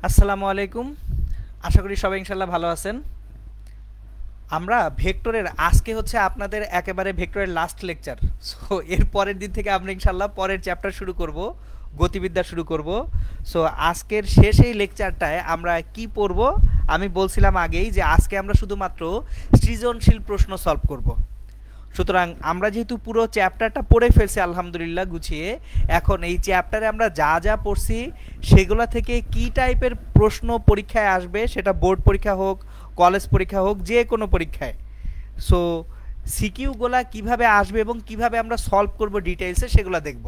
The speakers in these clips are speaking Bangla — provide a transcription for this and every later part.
আসসালামু আলাইকুম। আশা করি সবাই ইনশাল্লাহ ভালো আছেন। আমরা ভেক্টরের আজকে হচ্ছে আপনাদের একেবারে ভেক্টরের লাস্ট লেকচার। সো এর পরের দিন থেকে আমরা ইনশাল্লাহ পরের চ্যাপ্টার শুরু করব, গতিবিদ্যা শুরু করব। সো আজকের শেষ এই লেকচারটায় আমরা কি পড়ব? আমি বলছিলাম আগেই যে আজকে আমরা শুধুমাত্র সৃজনশীল প্রশ্ন সলভ করব। সুতরাং আমরা যেহেতু পুরো চ্যাপ্টারটা পড়ে ফেলছি আলহামদুলিল্লাহ গুছিয়ে, এখন এই চ্যাপ্টারে আমরা যা যা পড়ছি সেগুলা থেকে কি টাইপের প্রশ্ন পরীক্ষায় আসবে, সেটা বোর্ড পরীক্ষা হোক, কলেজ পরীক্ষা হোক, যে কোনো পরীক্ষায়। সো সিকিউগুলা কিভাবে আসবে এবং কিভাবে আমরা সলভ করব ডিটেইলসে সেগুলো দেখব।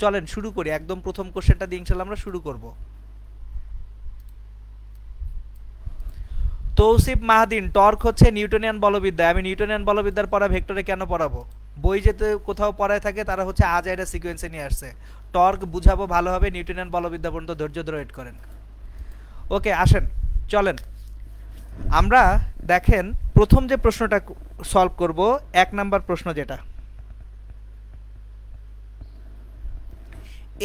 চলেন শুরু করি। একদম প্রথম কোশ্চেনটা দিয়ে ইনশাল্লাহ আমরা শুরু করব। তৌসিফ মাহাদিন, টর্ক হচ্ছে নিউটনিয়ান বলবিদ্যা। আমি নিউটনিয়ান বলবিদ্যার পড়া ভেক্টরে কেন পড়াবো? বই যেতে কোথাও পড়ায় থাকে তারা হচ্ছে আজ এটা সিকোয়েন্সে নিয়ে আসছে। টর্ক বুঝাবো ভালোভাবে, নিউটনিয়ান বলবিদ্যা পর্যন্ত ধৈর্য ধরে ওয়েট করেন। ওকে, আসেন চলেন আমরা দেখেন প্রথম যে প্রশ্নটা সলভ করব, 1 নাম্বার প্রশ্ন যেটা,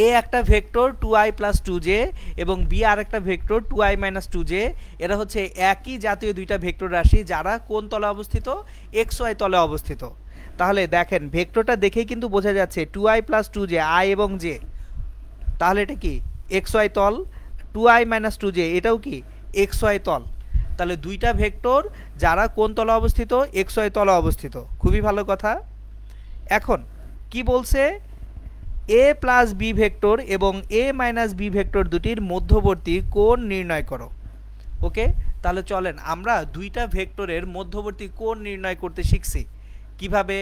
এ একটা ভেক্টর 2i প্লাস 2j এবং বি আর একটা ভেক্টর 2i মাইনাস 2j। এরা হচ্ছে একই জাতীয় দুইটা ভেক্টর রাশি যারা কোন তলে অবস্থিত? xy তলে অবস্থিত। তাহলে দেখেন ভেক্টরটা দেখেই কিন্তু বোঝা যাচ্ছে 2i প্লাস 2j, i এবং j। তাহলে এটা কি xy তল। 2i মাইনাস 2j এটাও কি xy তল। তাহলে দুইটা ভেক্টর যারা কোন তলে অবস্থিত? xy তলে অবস্থিত। খুবই ভালো কথা। এখন কি বলছে? এ প্লাস বি ভেক্টর এবং এ মাইনাস বি ভেক্টর দুটির মধ্যবর্তী কোণ নির্ণয় করো। ওকে, তাহলে চলেন আমরা দুইটা ভেক্টরের মধ্যবর্তী কোণ নির্ণয় করতে শিখছি। কিভাবে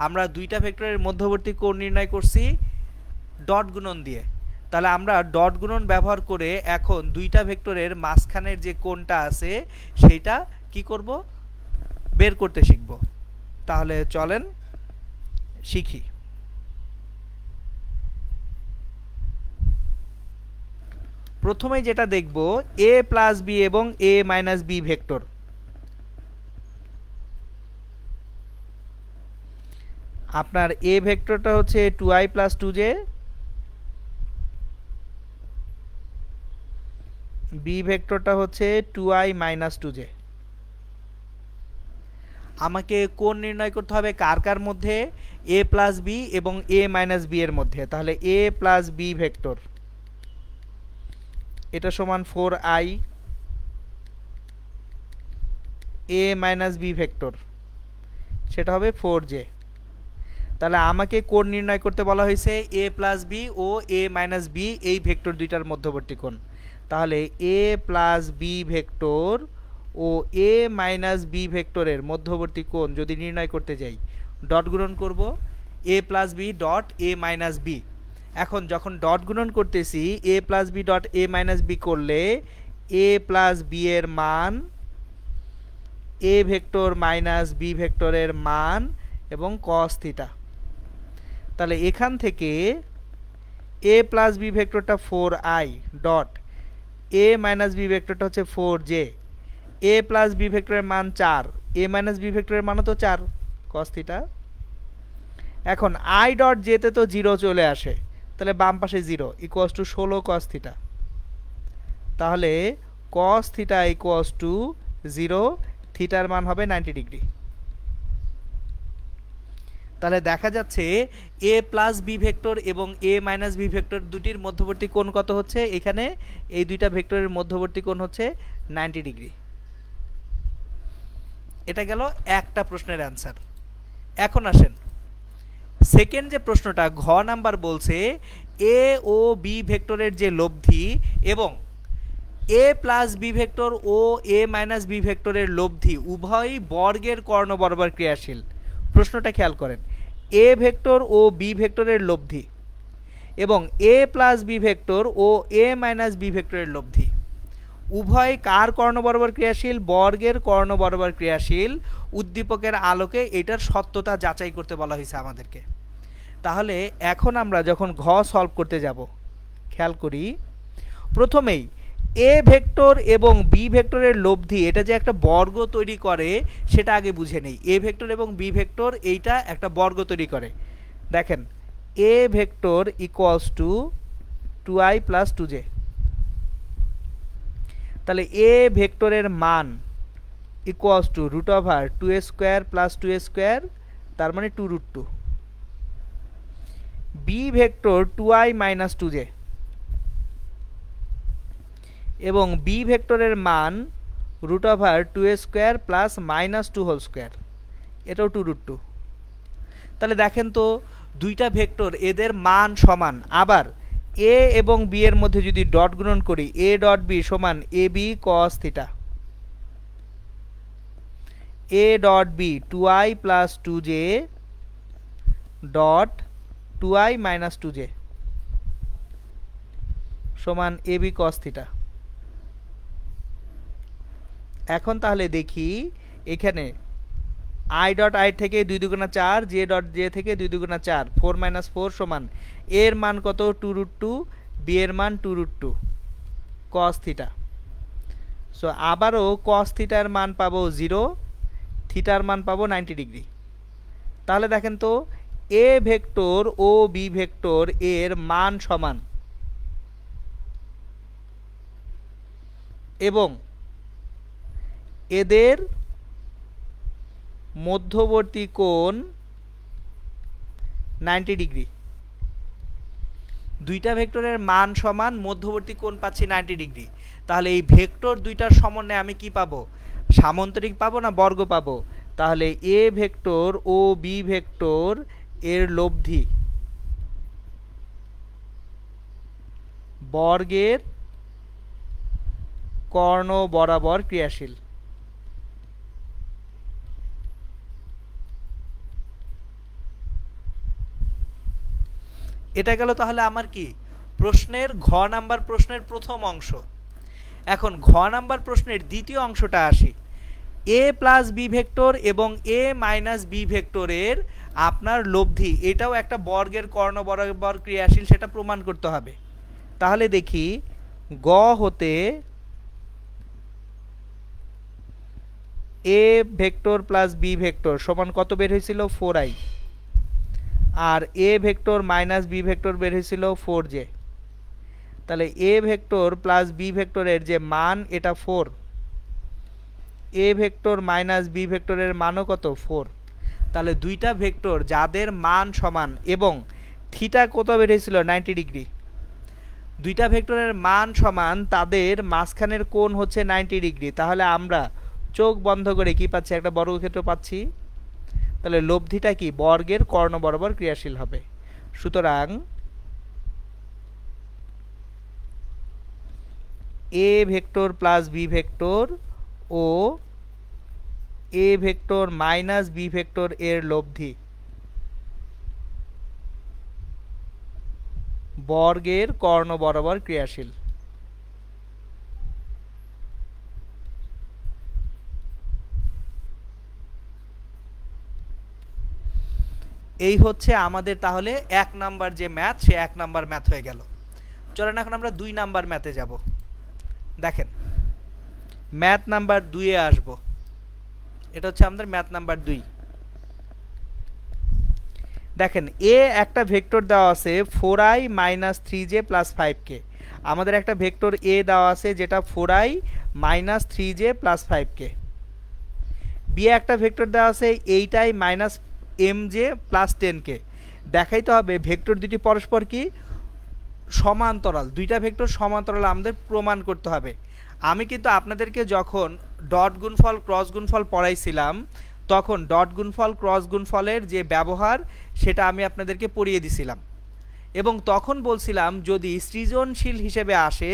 আমরা দুইটা ভেক্টরের মধ্যবর্তী কোণ নির্ণয় করছি? ডট গুণন দিয়ে। তাহলে আমরা ডট গুণন ব্যবহার করে এখন দুইটা ভেক্টরের মাঝখানের যে কোণটা আছে সেইটা কি করব? বের করতে শিখব। তাহলে চলেন শিখি। প্রথমে যেটা দেখব, এ প্লাস বি এবং এ মাইনাস বি ভেক্টর। আপনার এ ভেক্টরটা হচ্ছে 2i প্লাস 2j, বি ভেক্টরটা হচ্ছে 2i মাইনাস 2j। আমাকে কোণ নির্ণয় করতে হবে কার কার মধ্যে? এ প্লাস বি এবং এ মাইনাস বি এর মধ্যে। তাহলে এ প্লাস বি ভেক্টর এটা সমান 4i, এ মাইনাস বি ভেক্টর সেটা হবে 4j। তাহলে আমাকে কোণ নির্ণয় করতে বলা হয়েছে এ প্লাস বি ও এ মাইনাস বি এই ভেক্টর দুইটার মধ্যবর্তী কোণ। তাহলে এ প্লাস বি ভেক্টর ও এ মাইনাস বি ভেক্টরের মধ্যবর্তী কোণ যদি নির্ণয় করতে যাই, ডট গুণন করব A plus B dot A minus B. এখন যখন ডট গুণন করতেছি A plus B dot A minus B করলে এ প্লাস বি এর মান, এ ভেক্টর মাইনাস বি ভেক্টরের মান এবং কস থিটা। তাহলে এখান থেকে এ প্লাস বি ভেক্টরটা 4i dot A minus B ভেক্টরটা হচ্ছে 4j, এ প্লাস বি ভেক্টরের মান 4, এ মাইনাস বি ভেক্টরের মানও তো 4, কস থিটা। এখন i ডট জেতে তো 0 চলে আসে, তাহলে বাম পাশে 0 ইকুয়ালস টু 16 কস থিটা। তাহলে কস থিটা ইকুয়ালস টু 0, থিটার মান হবে 90 ডিগ্রি। তাহলে দেখা যাচ্ছে এ প্লাস বি ভেক্টর এবং এ মাইনাস বি ভেক্টর দুটির মধ্যবর্তী কোণ কত হচ্ছে? এখানে এই দুইটা ভেক্টরের মধ্যবর্তী কোণ হচ্ছে 90 ডিগ্রি। এটা গেল একটা প্রশ্নের অ্যান্সার। এখন আসেন সেকেন্ড যে প্রশ্নটা, ঘ নাম্বার বলছে এ ও বি ভেক্টরের যে লব্ধি এবং এ প্লাস বি ভেক্টর ও এ মাইনাস বি ভেক্টরের লব্ধি উভয়ই বর্গের কর্ণ বরাবর ক্রিয়াশীল। প্রশ্নটা খেয়াল করেন, এ ভেক্টর ও বি ভেক্টরের লব্ধি এবং এ প্লাস বি ভেক্টর ও এ মাইনাস বি ভেক্টরের লব্ধি উভয় কার কর্ণ বরাবর ক্রিয়াশীল? বর্গের কর্ণ বরাবর ক্রিয়াশীল। উদ্দীপকের আলোকে এটার সত্যতা যাচাই করতে বলা হয়েছে আমাদেরকে। তাহলে এখন আমরা যখন ঘ সলভ করতে যাব, খেয়াল করি প্রথমেই এ ভেক্টর এবং বি ভেক্টরের লব্ধি এটা যে একটা বর্গ তৈরি করে সেটা আগে বুঝে নেই। এ ভেক্টর এবং বি ভেক্টর এইটা একটা বর্গ তৈরি করে। দেখেন A vector equals to 2i plus 2j। তাহলে এ ভেক্টরের মান equals to root over 2a square plus 2a square, তার মানে 2√2। B vector 2i minus 2j, এবং বি ভেক্টরের মান root over 2a square plus minus 2 whole square, এটাও 2√2। তাহলে দেখেন তো দুইটা ভেক্টর এদের মান সমান, আবার এ এবং বি এর মধ্যে যদি ডট গুণন করি এ ডট বি সমান A B cos theta, A dot B 2i plus 2j dot 2i minus 2j সমান এ বি কস থিটা। এখন তাহলে দেখি এখানে i ডট i থেকে 2 দুগুণা 4, j ডট j থেকে 2 দুগুণা 4, 4 মাইনাস 4 সমান এর মান কত 2√2, বি এর মান 2√2 cos থিটা। সো আবারও cos থিটার মান পাবো 0, থিটার মান পাবো 90 ডিগ্রি। তাহলে দেখেন তো এ ভেক্টর ও বি ভেক্টর এর মান সমান, এবং এদের মধ্যবর্তী কোণ 90 ডিগ্রি। দুইটা ভেক্টরের মান সমান, মধ্যবর্তী কোণ পাচ্ছি 90 ডিগ্রি। তাহলে এই ভেক্টর দুইটার সমন্বয়ে আমি কি পাবো? সামান্তরিক পাবো না বর্গ পাবো? তাহলে এ ভেক্টর ও বি ভেক্টর এর লব্ধি বর্গের কর্ণ বরাবর ক্রিয়াশীল। এটা গেল তাহলে আমার কি প্রশ্নের ঘ নাম্বার প্রশ্নের প্রথম অংশ। এখন ঘ নাম্বার প্রশ্নের দ্বিতীয় অংশটা আসি। এ প্লাস বি ভেক্টর এবং এ মাইনাস বি ভেক্টরের আপনার লব্ধি, এটাও একটা বর্গের কর্ণ বরাবর ক্রিয়াশীল, সেটা প্রমাণ করতে হবে। তাহলে দেখি গ হতে A vector plus B vector সমান কত বের হয়েছিল 4i, আর A vector minus B vector বের হয়েছিল 4j। তাহলে এ ভেক্টর প্লাস বি ভেক্টরের যে মান এটা 4, এ ভেক্টর মাইনাস বি ভেক্টরের মানও কত 4। তাহলে দুইটা ভেক্টর যাদের মান সমান এবং থিটা কত বের হয়েছিল 90 ডিগ্রি, দুইটা ভেক্টরের মান সমান, তাদের মাঝখানের কোণ হচ্ছে 90 ডিগ্রি। তাহলে আমরা চোখ বন্ধ করে কি পাচ্ছি? একটা বর্গক্ষেত্র পাচ্ছি। তাহলে লব্ধিটা কি বর্গের কর্ণ বরাবর ক্রিয়াশীল হবে। সুতরাং A vector plus B vector ও A vector minus B vector এর লব্ধি বর্গের কর্ণ বরাবর ক্রিয়াশীল। এই হচ্ছে আমাদের তাহলে 1 নাম্বার যে ম্যাথ, সে 1 নাম্বার ম্যাথ হয়ে গেল। চলেন এখন আমরা 2 নাম্বার ম্যাথে যাব। দেখেন ম্যাথ নাম্বার 2 এ আসবো। এটা হচ্ছে আমাদের ম্যাথ নাম্বার 2। দেখেন এ একটা ভেক্টর দেওয়া আছে 4i minus 3j plus 5k। আমাদের একটা ভেক্টর এ দেওয়া আছে যেটা 4i minus 3j plus 5k। B একটা ভেক্টর দেওয়া আছে 8i minus mj plus 10k। দেখাইতে হবে ভেক্টর দুটি পরস্পর কি সমান্তরাল, দুইটা ভেক্টর সমান্তরাল আমাদের প্রমাণ করতে হবে। আমি কিন্তু আপনাদেরকে যখন ডট গুণফল ক্রস গুণফল পড়াইছিলাম, তখন ডট গুণফল ক্রস গুণফলের যে ব্যবহার সেটা আমি আপনাদেরকে পড়িয়ে দিছিলাম, এবং তখন বলছিলাম যদি সৃজনশীল হিসেবে আসে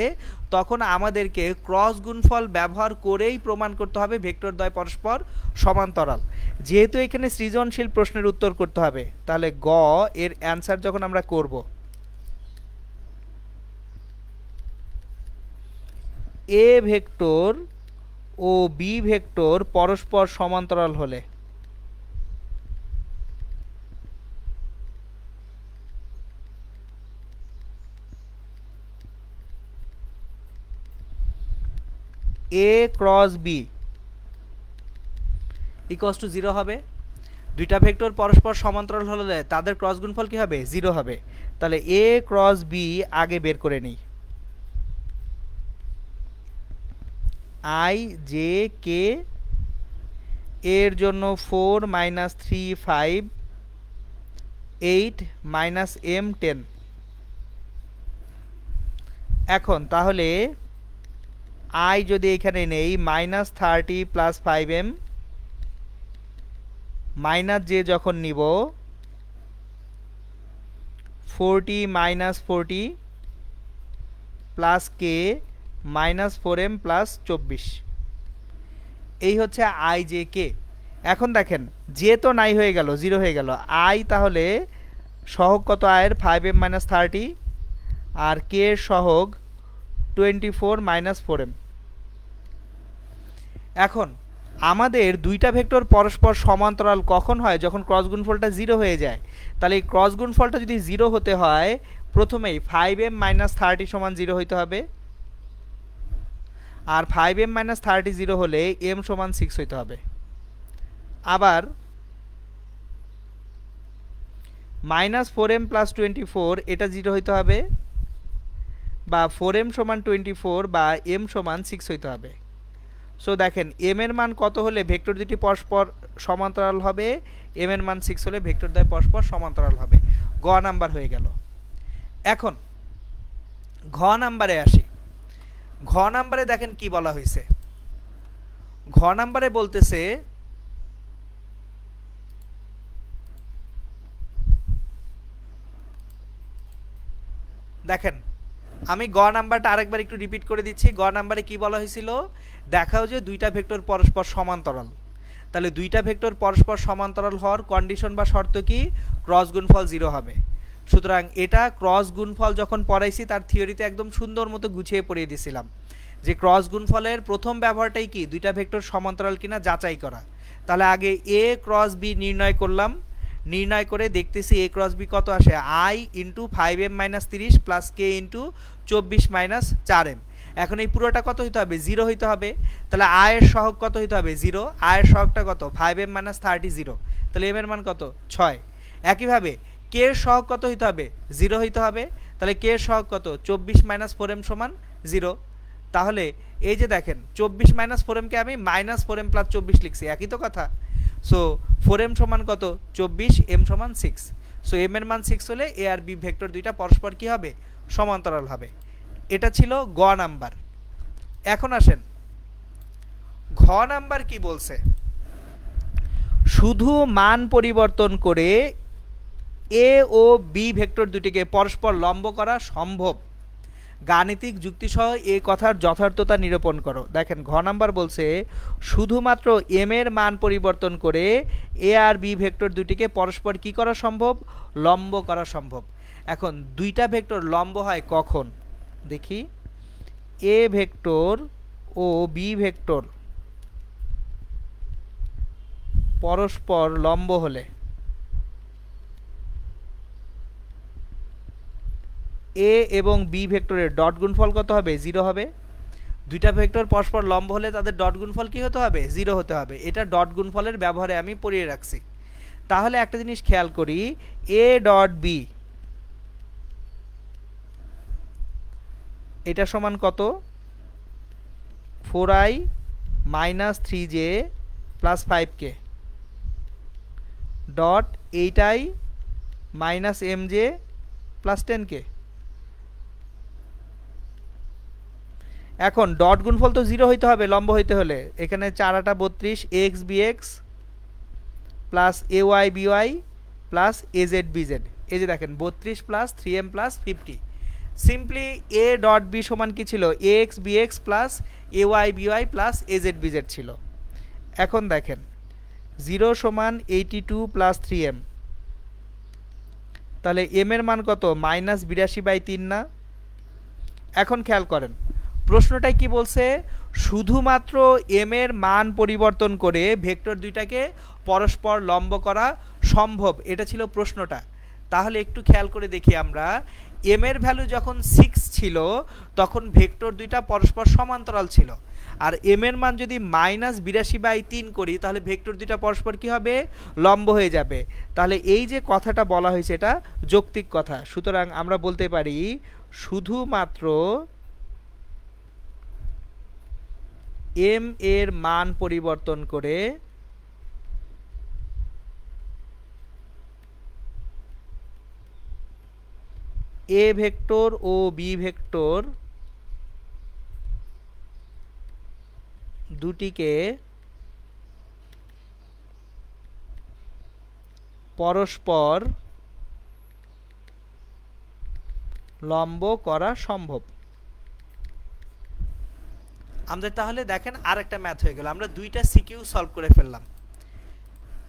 তখন আমাদেরকে ক্রস গুণফল ব্যবহার করেই প্রমাণ করতে হবে ভেক্টরদ্বয় পরস্পর সমান্তরাল। যেহেতু এখানে সৃজনশীল প্রশ্নের উত্তর করতে হবে, তাহলে গ এর অ্যান্সার যখন আমরা করব, এ ভেক্টর ও বি ভেক্টর পরস্পর সমান্তরাল হলে A cross B equals to 0 হবে। দুইটা ভেক্টর পরস্পর সমান্তরাল হলে তাদের ক্রস গুণফল কি হবে 0 হবে। তাহলে এ ক্রস বি আগে বের করে নিই। আই জে কে, এর জন্য 4 মাইনাস 3 5 8 মাইনাস এম 10। এখন তাহলে আই যদি এখানে নেই minus 30 plus 5m minus J যখন নিব 40 মাইনাস 40 প্লাস কে মাইনাস 4m প্লাস 24, এই হচ্ছে আই জে কে। এখন দেখেন জে তো নাই হয়ে গেল, 0 হয়ে গেল। আই তাহলে সহগ কত আয়ের 5m মাইনাস 30 আর কে এর সহগ 24 মাইনাস 4m। এখন আমাদের দুইটা ভেক্টর পরস্পর সমান্তরাল কখন হয়? যখন ক্রস গুণফলটা 0 হয়ে যায়। তাহলে এই ক্রস গুণফলটা যদি 0 হতে হয় প্রথমেই 5m মাইনাস 30 সমান 0 হইতে হবে, আর 5m মাইনাস 30 0 হলে m সমান 6 হইতে হবে। আবার মাইনাস 4m প্লাস 24 এটা 0 হইতে হবে, বা 4m সমান 24 বা m সমান 6 হইতে হবে। সো দেখেন m এর মান কত হলে ভেক্টর দুটি পরস্পর সমান্তরাল হবে? m এর মান 6 হলে ভেক্টর দ্বয় পরস্পর সমান্তরাল হবে। গ নাম্বার হয়ে গেল। এখন ঘ নাম্বারে আসি। ঘ নাম্বারে দেখেন কি বলা হয়েছে। ঘ নাম্বারে বলতেছে দেখেন আমি গ নাম্বারটা আরেকবার একটু রিপিট করে দিচ্ছি। গ নাম্বারে কি বলা হয়েছিল? দেখাও যে দুইটা ভেক্টর পরস্পর সমান্তরাল। তাহলে দুইটা ভেক্টর পরস্পর সমান্তরাল হওয়ার কন্ডিশন বা শর্ত কি? ক্রস গুণফল 0 হবে। সুতরাং এটা ক্রস গুণফল যখন পড়াইছি তার থিওরিতে একদম সুন্দর মতো গুছিয়ে পড়িয়ে দিয়েছিলাম যে ক্রস গুণফলের প্রথম ব্যবহারটাই কি? দুইটা ভেক্টর সমান্তরাল কিনা যাচাই করা। তাহলে আগে এ ক্রস বি নির্ণয় করলাম, নির্ণয় করে দেখতেছি এ ক্রস বি কত আসে, I into 5m minus 30 plus K into 24 minus 4m। এখন এই পুরোটা কত হইতে হবে? 0 হইতে হবে। তাহলে আয়ের সহগ কত হইতে হবে? 0। আয়ের সহগটা কত? 5m minus 30 0। তাহলে m এর মান কত? 6। একইভাবে কে এর সহগ কত হইতে হবে? 0 হইতে হবে। তাহলে কে এর সহগ কত? 24 মাইনাস 4m সমান 0। তাহলে এই যে দেখেন 24 মাইনাস 4m কে আমি মাইনাস 4m প্লাস 24 লিখছি, একই তো কথা। সো 4m সমান কত? 24, m সমান 6। সো m এর মান 6 হলে a আর b ভেক্টর দুইটা পরস্পর কি হবে? সমান্তরাল হবে। এটা ছিল গ নাম্বার। এখন আসেন ঘ নাম্বার কি বলছে। শুধু মান পরিবর্তন করে a ও b ভেক্টর দুটিকে পরস্পর লম্ব করা সম্ভব। গাণিতিক যুক্তিসহ এই কথার যথার্থতা নিরূপণ করো। দেখেন ঘ নাম্বার বলছে শুধুমাত্র m এর মান পরিবর্তন করে a আর b ভেক্টর দুটিকে পরস্পর কি করা সম্ভব? লম্ব করা সম্ভব। এখন দুইটা ভেক্টর লম্ব হয় কখন দেখি। a ভেক্টর ও b ভেক্টর পরস্পর লম্ব হলে a এবং b ভেক্টরের ডট গুণফল কত হবে? 0 হবে। দুইটা ভেক্টর পরস্পর লম্ব হলে তাদের ডট গুণফল কি হতে হবে? 0 হতে হবে। এটা ডট গুণফলের ব্যবহারে আমি পড়িয়ে রাখছি। তাহলে একটা জিনিস খেয়াল করি, a ডট b এটা সমান কত? 4i minus 3j plus 5k dot 8i minus mj plus 10k। এখন ডট গুণফল তো 0 হইতে হবে লম্ব হইতে হলে। এখানে 4 8 32 ax bx plus ay by plus az bz। এই যে দেখেন 32 plus 3m plus 50। Simply a dot b সমান কি ছিল? ax bx plus ay by plus az bz ছিল। এখন দেখেন 0 সমান 82 প্লাস 3m, তাহলে m এর মান কত? মাইনাস 82/3 না? এখন খেয়াল করেন প্রশ্নটাই কি বলছে? শুধুমাত্র m এর মান পরিবর্তন করে ভেক্টর দুইটাকে পরস্পর লম্ব করা সম্ভব, এটা ছিল প্রশ্নটা। তাহলে একটু খেয়াল করে দেখি আমরা, m এর ভ্যালু যখন 6 ছিল তখন ভেক্টর দুইটা পরস্পর সমান্তরাল ছিল। আর m এর মান যদি মাইনাস 82/3 করি তাহলে ভেক্টর দুইটা পরস্পর কি হবে? লম্ব হয়ে যাবে। তাহলে এই যে কথাটা বলা হয়েছে এটা যৌক্তিক কথা। সুতরাং আমরা বলতে পারি শুধুমাত্র এম এর মান পরিবর্তন করে এ ভেক্টর ও বি ভেক্টর দুটিকে পরস্পর লম্ব করা সম্ভব। আমাদের তাহলে দেখেন আরেকটা ম্যাথ হয়ে গেল, আমরা দুইটা সিকিউ সলভ করে ফেললাম।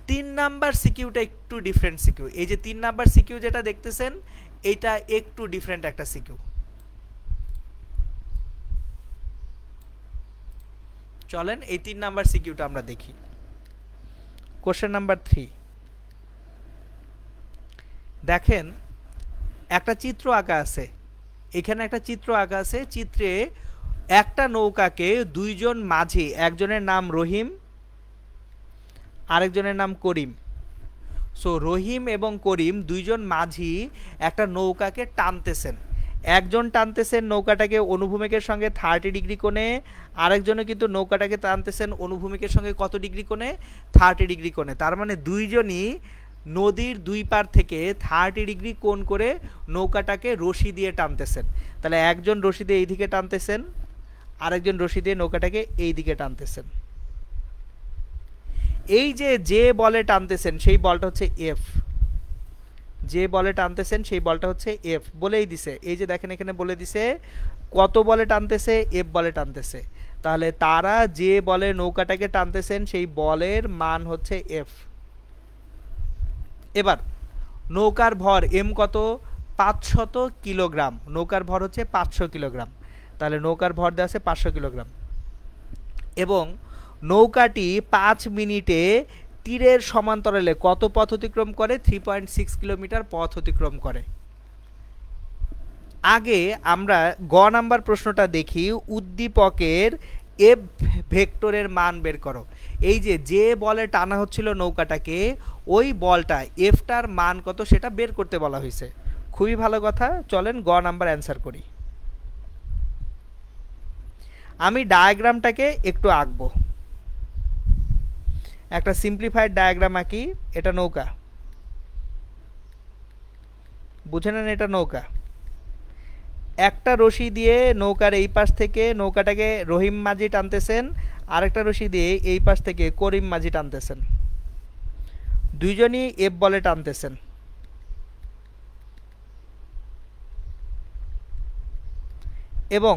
3 নাম্বার সিকিউটা একটু ডিফারেন্ট সিকিউ। এই যে 3 নাম্বার সিকিউ যেটা দেখতেছেন এটা একটু ডিফারেন্ট একটা সিকিউ। চলেন এই 3 নাম্বার সিকিউটা আমরা দেখি। কোশ্চেন নাম্বার 3 দেখেন একটা চিত্র আঁকা আছে, এখানে একটা চিত্র আঁকা আছে। চিত্রে একটা নৌকাকে দুইজন মাঝি, একজনের নাম রহিম আরেকজনের নাম করিম। সো রহিম এবং করিম দুইজন মাঝি একটা নৌকাকে টানতেছেন। একজন টানতেছেন নৌকাটাকে অনুভূমিকের সঙ্গে 30 ডিগ্রি কোণে, আরেকজনে কিন্তু নৌকাটাকে টানতেছেন অনুভূমিকের সঙ্গে কত ডিগ্রি কোণে? 30 ডিগ্রি কোণে। তার মানে দুইজনই নদীর দুই পার থেকে 30 ডিগ্রি কোণ করে নৌকাটাকে রশি দিয়ে টানতেছেন। তাহলে একজন রশি দিয়ে এই দিকে টানতেছেন, আরেকজন রশি দিয়ে নৌকাটাকে এই দিকে টানতেছেন। এই যে বলে টানতেছেন সেই বলটা হচ্ছে এফ। যে বলে টানতেছেন সেই বলটা হচ্ছে এফ বলেই দিছে। এই যে দেখেন এখানে বলে দিছে কত বলে টানতেছে, এফ বলে টানতেছে। তাহলে তারা যে বলে নৌকাটাকে টানতেছেন সেই বলের মান হচ্ছে এফ। এবার নৌকার ভর এম কত? 500 কিলোগ্রাম। নৌকার ভর হচ্ছে 500 কিলোগ্রাম। তাহলে নৌকার ভর দেওয়া আছে 500 কিলোগ্রাম। এবং নৌকাটি 5 মিনিটে তীরের সমান্তরালে কত পথ অতিক্রম করে? 3.6 কিলোমিটার পথ অতিক্রম করে। আগে আমরা গ নাম্বার প্রশ্নটা দেখি। উদ্দীপকের এফ ভেক্টরের মান বের করো। এই যে বলে টানা হচ্ছিল নৌকাটাকে, ওই বলটা এফটার মান কত সেটা বের করতে বলা হয়েছে। খুবই ভালো কথা, চলেন গ নাম্বার অ্যান্সার করি। আমি ডায়াগ্রামটাকে একটু আঁকবো, একটা সিম্পলিফাইড ডায়াগ্রাম আঁকি। এটা নৌকা, বুঝে নেন এটা নৌকা। একটা রশি দিয়ে নৌকার এই পাশ থেকে নৌকাটাকে রহিম মাঝি টানতেছেন, আরেকটা রশি দিয়ে এই পাশ থেকে করিম মাঝি টানতেছেন। দুইজনই এফ বলে টানতেছেন। এবং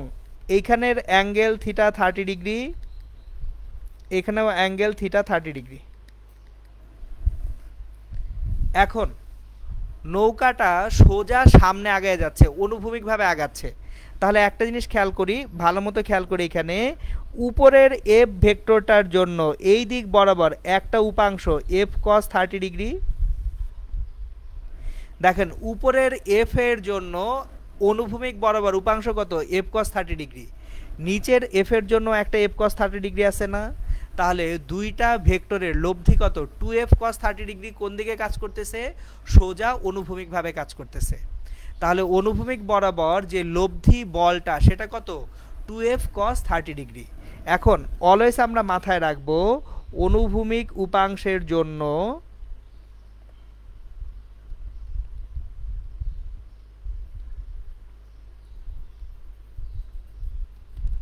এইখানের অ্যাঙ্গেল থিটা 30 ডিগ্রি, এখানেও অ্যাঙ্গেল থিটা 30 ডিগ্রি। এখন নৌকাটা সোজা সামনে আগায় যাচ্ছে, অনুভূমিকভাবে আগাচ্ছে। তাহলে একটা জিনিস খেয়াল করি, ভালো মতো খেয়াল করি। এখানে উপরের এফ ভেক্টরটার জন্য এই দিক বরাবর একটা উপাংশ এফ কস 30 ডিগ্রি। দেখেন উপরের এফ এর জন্য অনুভূমিক বরাবর উপাংশ কত? এফ কস 30 ডিগ্রি। নিচের এফ এর জন্য একটা এফ কস 30 ডিগ্রি আছে না? তাহলে দুইটা ভেক্টরের লব্ধি কত? 2f cos 30 ডিগ্রি কোন দিকে কাজ করতেছে? সোজা অনুভূমিকভাবে কাজ করতেছে। তাহলে অনুভূমিক বরাবর যে লব্ধি বলটা সেটা কত? 2f cos 30 degree. এখন অলওয়েজ আমরা মাথায় রাখবো অনুভূমিক উপাংশের জন্য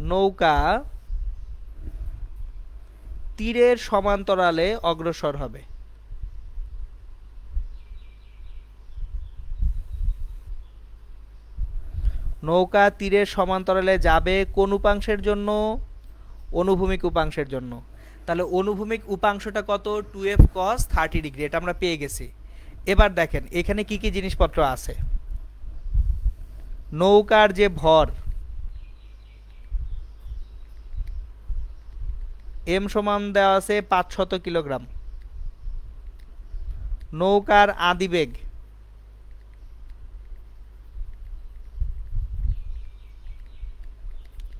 নৌকা তীরের সমান্তরালে অগ্রসর হবে। নৌকা তীরের সমান্তরালে যাবে কোন উপাংশের জন্য? অনুভূমিক উপাংশের জন্য। তাহলে অনুভূমিক উপাংশটা কত? 2f cos 30 degree. এটা আমরা পেয়ে গেছি। এবার দেখেন এখানে কি কি জিনিসপত্র আছে। নৌকার যে ভর এম সমান দেওয়া আছে 500 কিলোগ্রাম। নৌকার আদিবেগ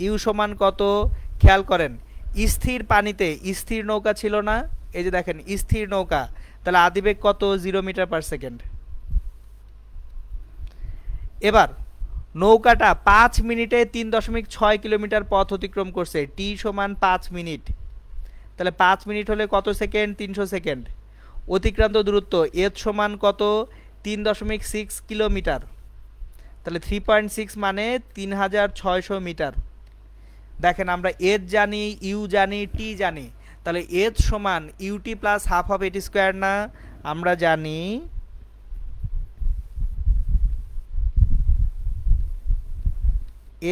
ইউ সমান কত? খেয়াল করেন স্থির পানিতে স্থির নৌকা ছিল না, এই যে দেখেন স্থির নৌকা, তাহলে আদিবেগ কত? 0 মিটার পার সেকেন্ড। এবার নৌকাটা 5 মিনিটে 3.6 কিলোমিটার পথ অতিক্রম করছে, টি সমান 5 মিনিট। তাহলে 5 মিনিট হলে কত সেকেন্ড? 300 সেকেন্ড। অতিক্রান্ত দূরত্ব এর সমান কত? 3.6 কিলোমিটার। তাহলে 3.6 মানে 3600 মিটার। দেখেন আমরা এর জানি, ইউ জানি, টি জানি, তাহলে এর সমান UT plus half of AT square না? আমরা জানি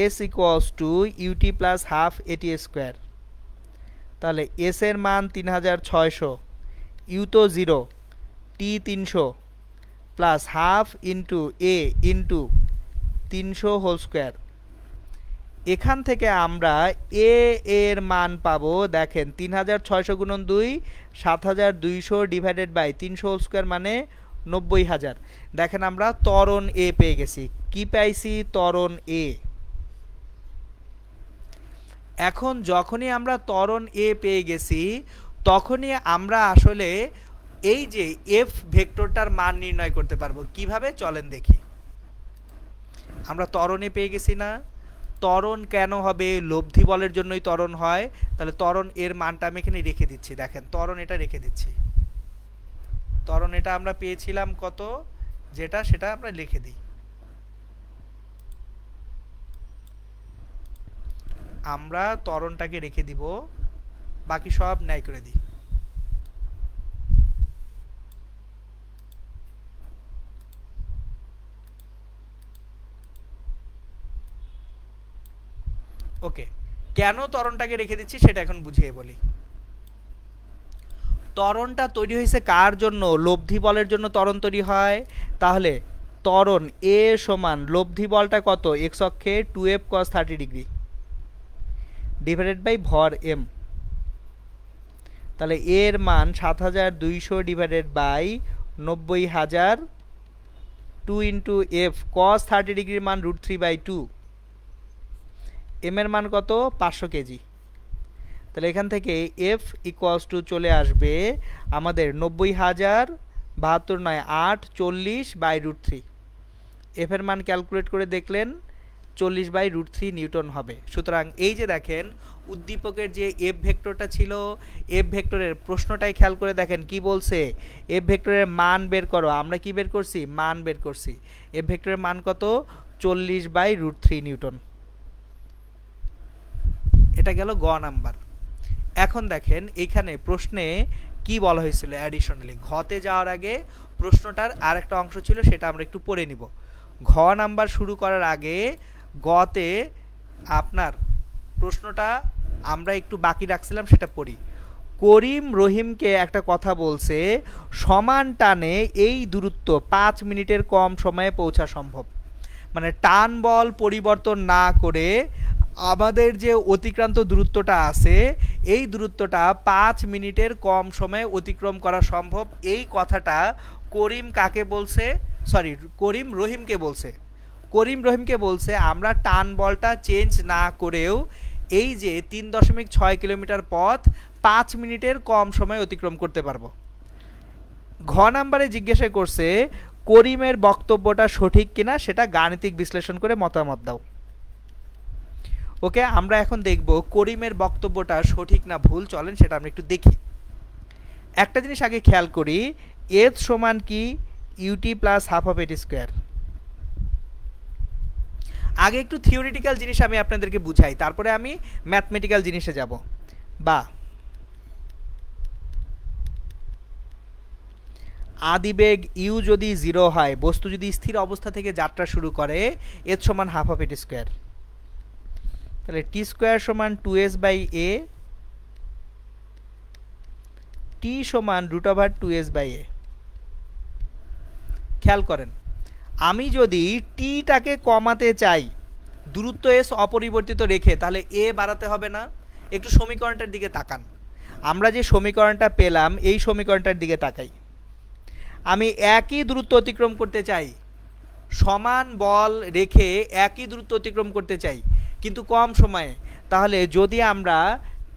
S equals to UT plus half AT square. তাহলে এস এর মান 3600, ইউ তো 0, T 300 plus half into A into 300 whole square. এখান থেকে আমরা এ এর মান পাবো, দেখেন 3600 গুণন 2 7200 ডিভাইডেড বাই 300 হোল স্কোয়ার মানে 90000। দেখেন আমরা ত্বরণ এ পেয়ে গেছি। কি পাইছি? ত্বরণ এ। এখন যখনই আমরা ত্বরণ এ পেয়ে গেছি তখনই আমরা আসলে এই যে এফ ভেক্টরটার মান নির্ণয় করতে পারবো। কিভাবে? চলেন দেখি। আমরা ত্বরণ এ পেয়ে গেছি না? ত্বরণ কেন হবে? লব্ধি বলের জন্যই ত্বরণ হয়। তাহলে ত্বরণ এর মানটা আমি এখানে রেখে দিচ্ছি। দেখেন ত্বরণ এটা রেখে দিচ্ছি। ত্বরণ এটা আমরা পেয়েছিলাম কত, যেটা সেটা আমরা লিখে দিই। আমরা ত্বরণটাকে রেখে দিব, বাকি সব ন্যায় করে দিই। ওকে, কেন ত্বরণটাকে রেখে দিচ্ছি সেটা এখন বুঝিয়ে বলি। ত্বরণটা তৈরি হয়েছে কার জন্য? লব্ধি বলের জন্য ত্বরণ তৈরি হয়। তাহলে ত্বরণ এ সমান লব্ধি বলটা কত? এক্স অক্ষে 2f cos 30 degree divided by ভর এম। তাহলে এর মান 7200 divided by 90000, 2 into F cos 30 ডিগ্রির মান √3/2, এম এর মান কত? 500 কেজি। তাহলে এখান থেকে এফ ইকুয়ালস টু চলে আসবে আমাদের 90000, 72 9 8, 40 বাই √3। এফ এর মান ক্যালকুলেট করে দেখলেন 40 বাই √3 নিউটন হবে। সুতরাং এই যে দেখেন উদ্দীপকের যে এফ ভেক্টরটা ছিল, এফ ভেক্টরের প্রশ্নটাই খেয়াল করে দেখেন কি বলছে? এফ ভেক্টরের মান বের করো। আমরা কি বের করছি? মান বের করছি। এফ ভেক্টরের মান কত? 40 বাই √3 নিউটন। এটা গেল গ নাম্বার। এখন দেখেন এখানে প্রশ্নে কি বলা হয়েছিল অ্যাডিশনালি। ঘতে যাওয়ার আগে প্রশ্নটার আর একটা অংশ ছিল, সেটা আমরা একটু পড়ে নিব। ঘ নাম্বার শুরু করার আগে গতে আপনার প্রশ্নটা আমরা একটু বাকি রাখছিলাম, সেটা পড়ি। করিম রহিমকে একটা কথা বলছে, সমান টানে এই দূরত্ব 5 মিনিটের কম সময়ে পৌঁছা সম্ভব। মানে টান বল পরিবর্তন না করে আমাদের যে অতিক্রান্ত দূরত্বটা আছে এই দূরত্বটা 5 মিনিটের কম সময়ে অতিক্রম করা সম্ভব। এই কথাটা করিম কাকে বলছে? সরি, করিম রহিমকে বলছে। করিম রহিমকে বলছে আমরা টান বলটা চেঞ্জ না করেও এই যে 3.6 কিলোমিটার পথ 5 মিনিটের কম সময়ে অতিক্রম করতে পারবো। ঘ নাম্বারে জিজ্ঞাসা করছে করিমের বক্তব্যটা সঠিক কিনা সেটা গাণিতিক বিশ্লেষণ করে মতামত দাও। ওকে, আমরা এখন দেখব করিমের বক্তব্যটা সঠিক না ভুল। চলেন সেটা আমরা একটু দেখি। একটা জিনিস আগে খেয়াল করি, এর সমান কি? UT plus half of AT square. আগে একটু থিওরিটিক্যাল জিনিস আমি আপনাদেরকে বুঝাই, তারপরে আমি ম্যাথমেটিক্যাল জিনিসে যাব। বা আদিবেগ ইউ যদি 0 হয়, বস্তু যদি স্থির অবস্থা থেকে যাত্রা শুরু করে, এর সমান হাফ অফ এটি স্কোয়ার। তাহলে টি স্কোয়ার সমান 2s বাই এ, টি সমান √2s বাই এ। খেয়াল করেন, আমি যদি টিটাকে কমাতে চাই দূরত্ব এস অপরিবর্তিত রেখে, তাহলে এ বাড়াতে হবে না? একটু সমীকরণটার দিকে তাকান। আমরা যে সমীকরণটা পেলাম এই সমীকরণটার দিকে তাকাই। আমি একই দূরত্ব অতিক্রম করতে চাই, সমান বল রেখে একই দূরত্ব অতিক্রম করতে চাই কিন্তু কম সময়ে। তাহলে যদি আমরা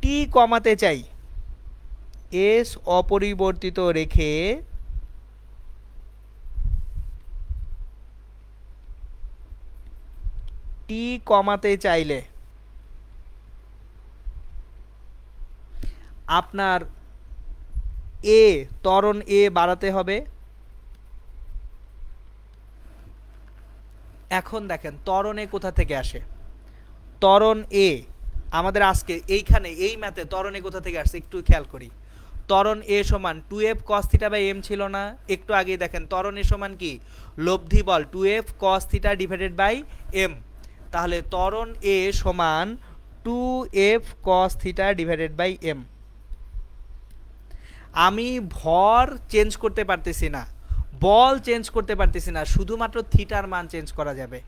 টি কমাতে চাই, এস অপরিবর্তিত রেখে টি কমাতে চাইলে আপনার এ ত্বরণ এ বাড়াতে হবে। এখন দেখেন ত্বরণ এ কোথা থেকে আসে? ত্বরণ এ আমাদের আজকে এইখানে এই ম্যাথে ত্বরণ এ কোথা থেকে আসছে একটু খেয়াল করি। ত্বরণ এ সমান 2f cos θ / m ছিল না? একটু আগে দেখেন ত্বরণ এ সমান কি? লব্ধি বল 2f cos θ / m। তাহলে ত্বরণ এ সমান 2f cos θ / m। আমি ভর চেঞ্জ করতে পারতেছি না, বল চেঞ্জ করতে পারতেছি না, শুধুমাত্র থিটার মান চেঞ্জ করা যাবে।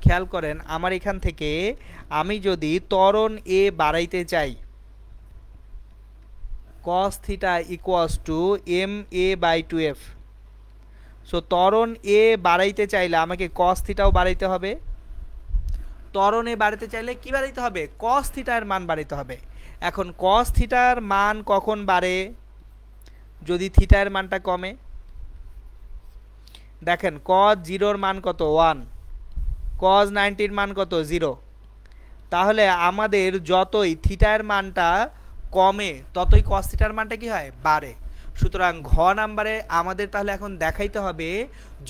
খেয়াল করেন আমার এখান থেকে আমি যদি ত্বরণ এ বাড়াইতে চাই cos θ = ma/2f। সো ত্বরণ এ বাড়াইতে চাইলে আমাকে cos θও বাড়াইতে হবে। ত্বরণ এ বাড়াইতে চাইলে কি বাড়াইতে হবে? cos θ এর মান বাড়াইতে হবে। এখন cos θ এর মান কখন বাড়ে? যদি θ এর মানটা কমে। দেখেন cos 0 এর মান কত? 1। cos 90 এর মান কত? 0। তাহলে আমাদের যতই θ এর মানটা কমে ততই cos θ এর মানটা কি হয়? বাড়ে। সুতরাং ঘ নাম্বারে আমাদের তাহলে এখন দেখাইতে হবে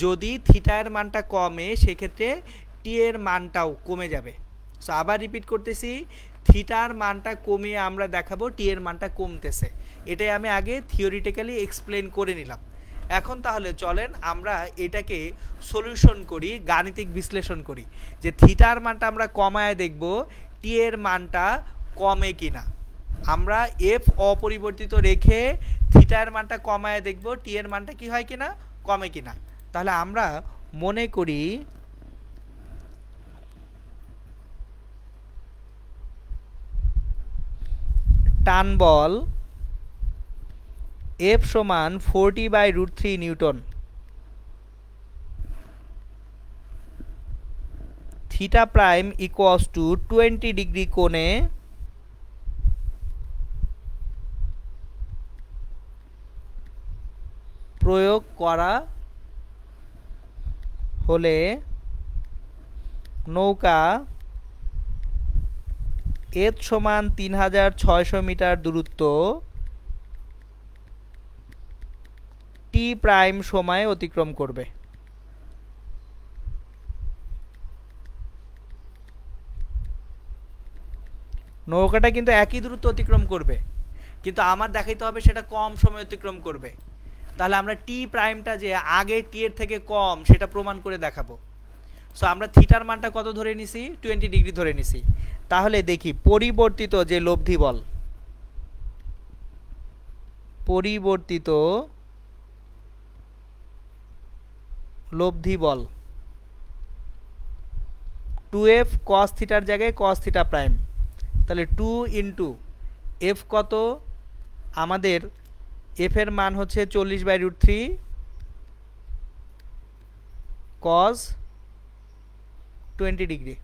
যদি θ এর মানটা কমে সেক্ষেত্রে টি এর মানটাও কমে যাবে। সো আবার রিপিট করতেছি, θ এর মানটা কমিয়ে আমরা দেখাবো টি এর মানটা কমতেছে। এটাই আমি আগে থিওরিটিক্যালি এক্সপ্লেন করে নিলাম। এখন তাহলে চলেন আমরা এটাকে সলিউশন করি, গাণিতিক বিশ্লেষণ করি যে θ এর মানটা আমরা কমায় দেখব টি এর মানটা কমে কিনা। আমরা এফ অপরিবর্তিত রেখে θ এর মানটা কমায় দেখব টি এর মানটা কি হয় কিনা, কমে কিনা। তাহলে আমরা মনে করি টান বল F সমান 40/√3 Newton. Theta prime equals to 20 degree কোণে প্রয়োগ করা হলে নৌকা এর সমান 3600 মিটার দূরত্ব টি প্রাইম সময়ে অতিক্রম করবে। নৌকাটা কিন্তু একই দূরত্ব অতিক্রম করবে, কিন্তু আমার দেখাইতে হবে সেটা কম সময় অতিক্রম করবে। তাহলে আমরা টি প্রাইমটা যে আগে টি এর থেকে কম সেটা প্রমাণ করে দেখাবো। সো আমরা থিটার মানটা কত ধরে নিছি? 20 ডিগ্রি ধরে নিছি। তাহলে দেখি পরিবর্তিত যে লব্ধি বল, পরিবর্তিত লব্ধি বল 2f cos θ এর জায়গায় cos θ প্রাইম। তাহলে 2 ইন্টু এফ কত? আমাদের এফ এর মান হচ্ছে 40/√3 cos 20 ডিগ্রি।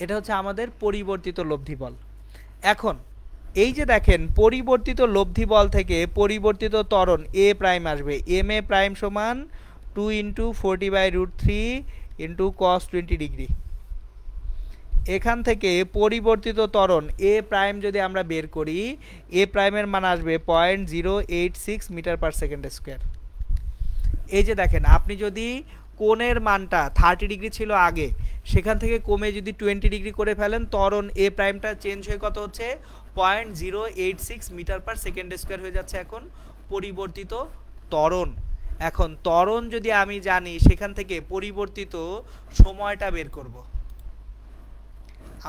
এটা হচ্ছে আমাদের পরিবর্তিত লব্ধি বল। এখন এই যে দেখেন পরিবর্তিত লব্ধি বল থেকে পরিবর্তিত ত্বরণ এ প্রাইম আসবে। এম এ প্রাইম সমান 2 ইন্টু 40/√3 ইন্টু cos 20 ডিগ্রি। এখান থেকে পরিবর্তিত ত্বরণ এ প্রাইম যদি আমরা বের করি, এ প্রাইমের মান আসবে 0.086 মিটার/সেকেন্ড²। এই যে দেখেন আপনি যদি কোণের মানটা 30 ডিগ্রি ছিল আগে, সেখান থেকে কমে যদি 20 ডিগ্রি করে ফেলেন, ত্বরণ এ প্রাইমটা চেঞ্জ হয়ে কত হচ্ছে? 0.086 মিটার/সেকেন্ড² হয়ে যাচ্ছে এখন পরিবর্তিত ত্বরণ। এখন ত্বরণ যদি আমি জানি, সেখান থেকে পরিবর্তিত সময়টা বের করব।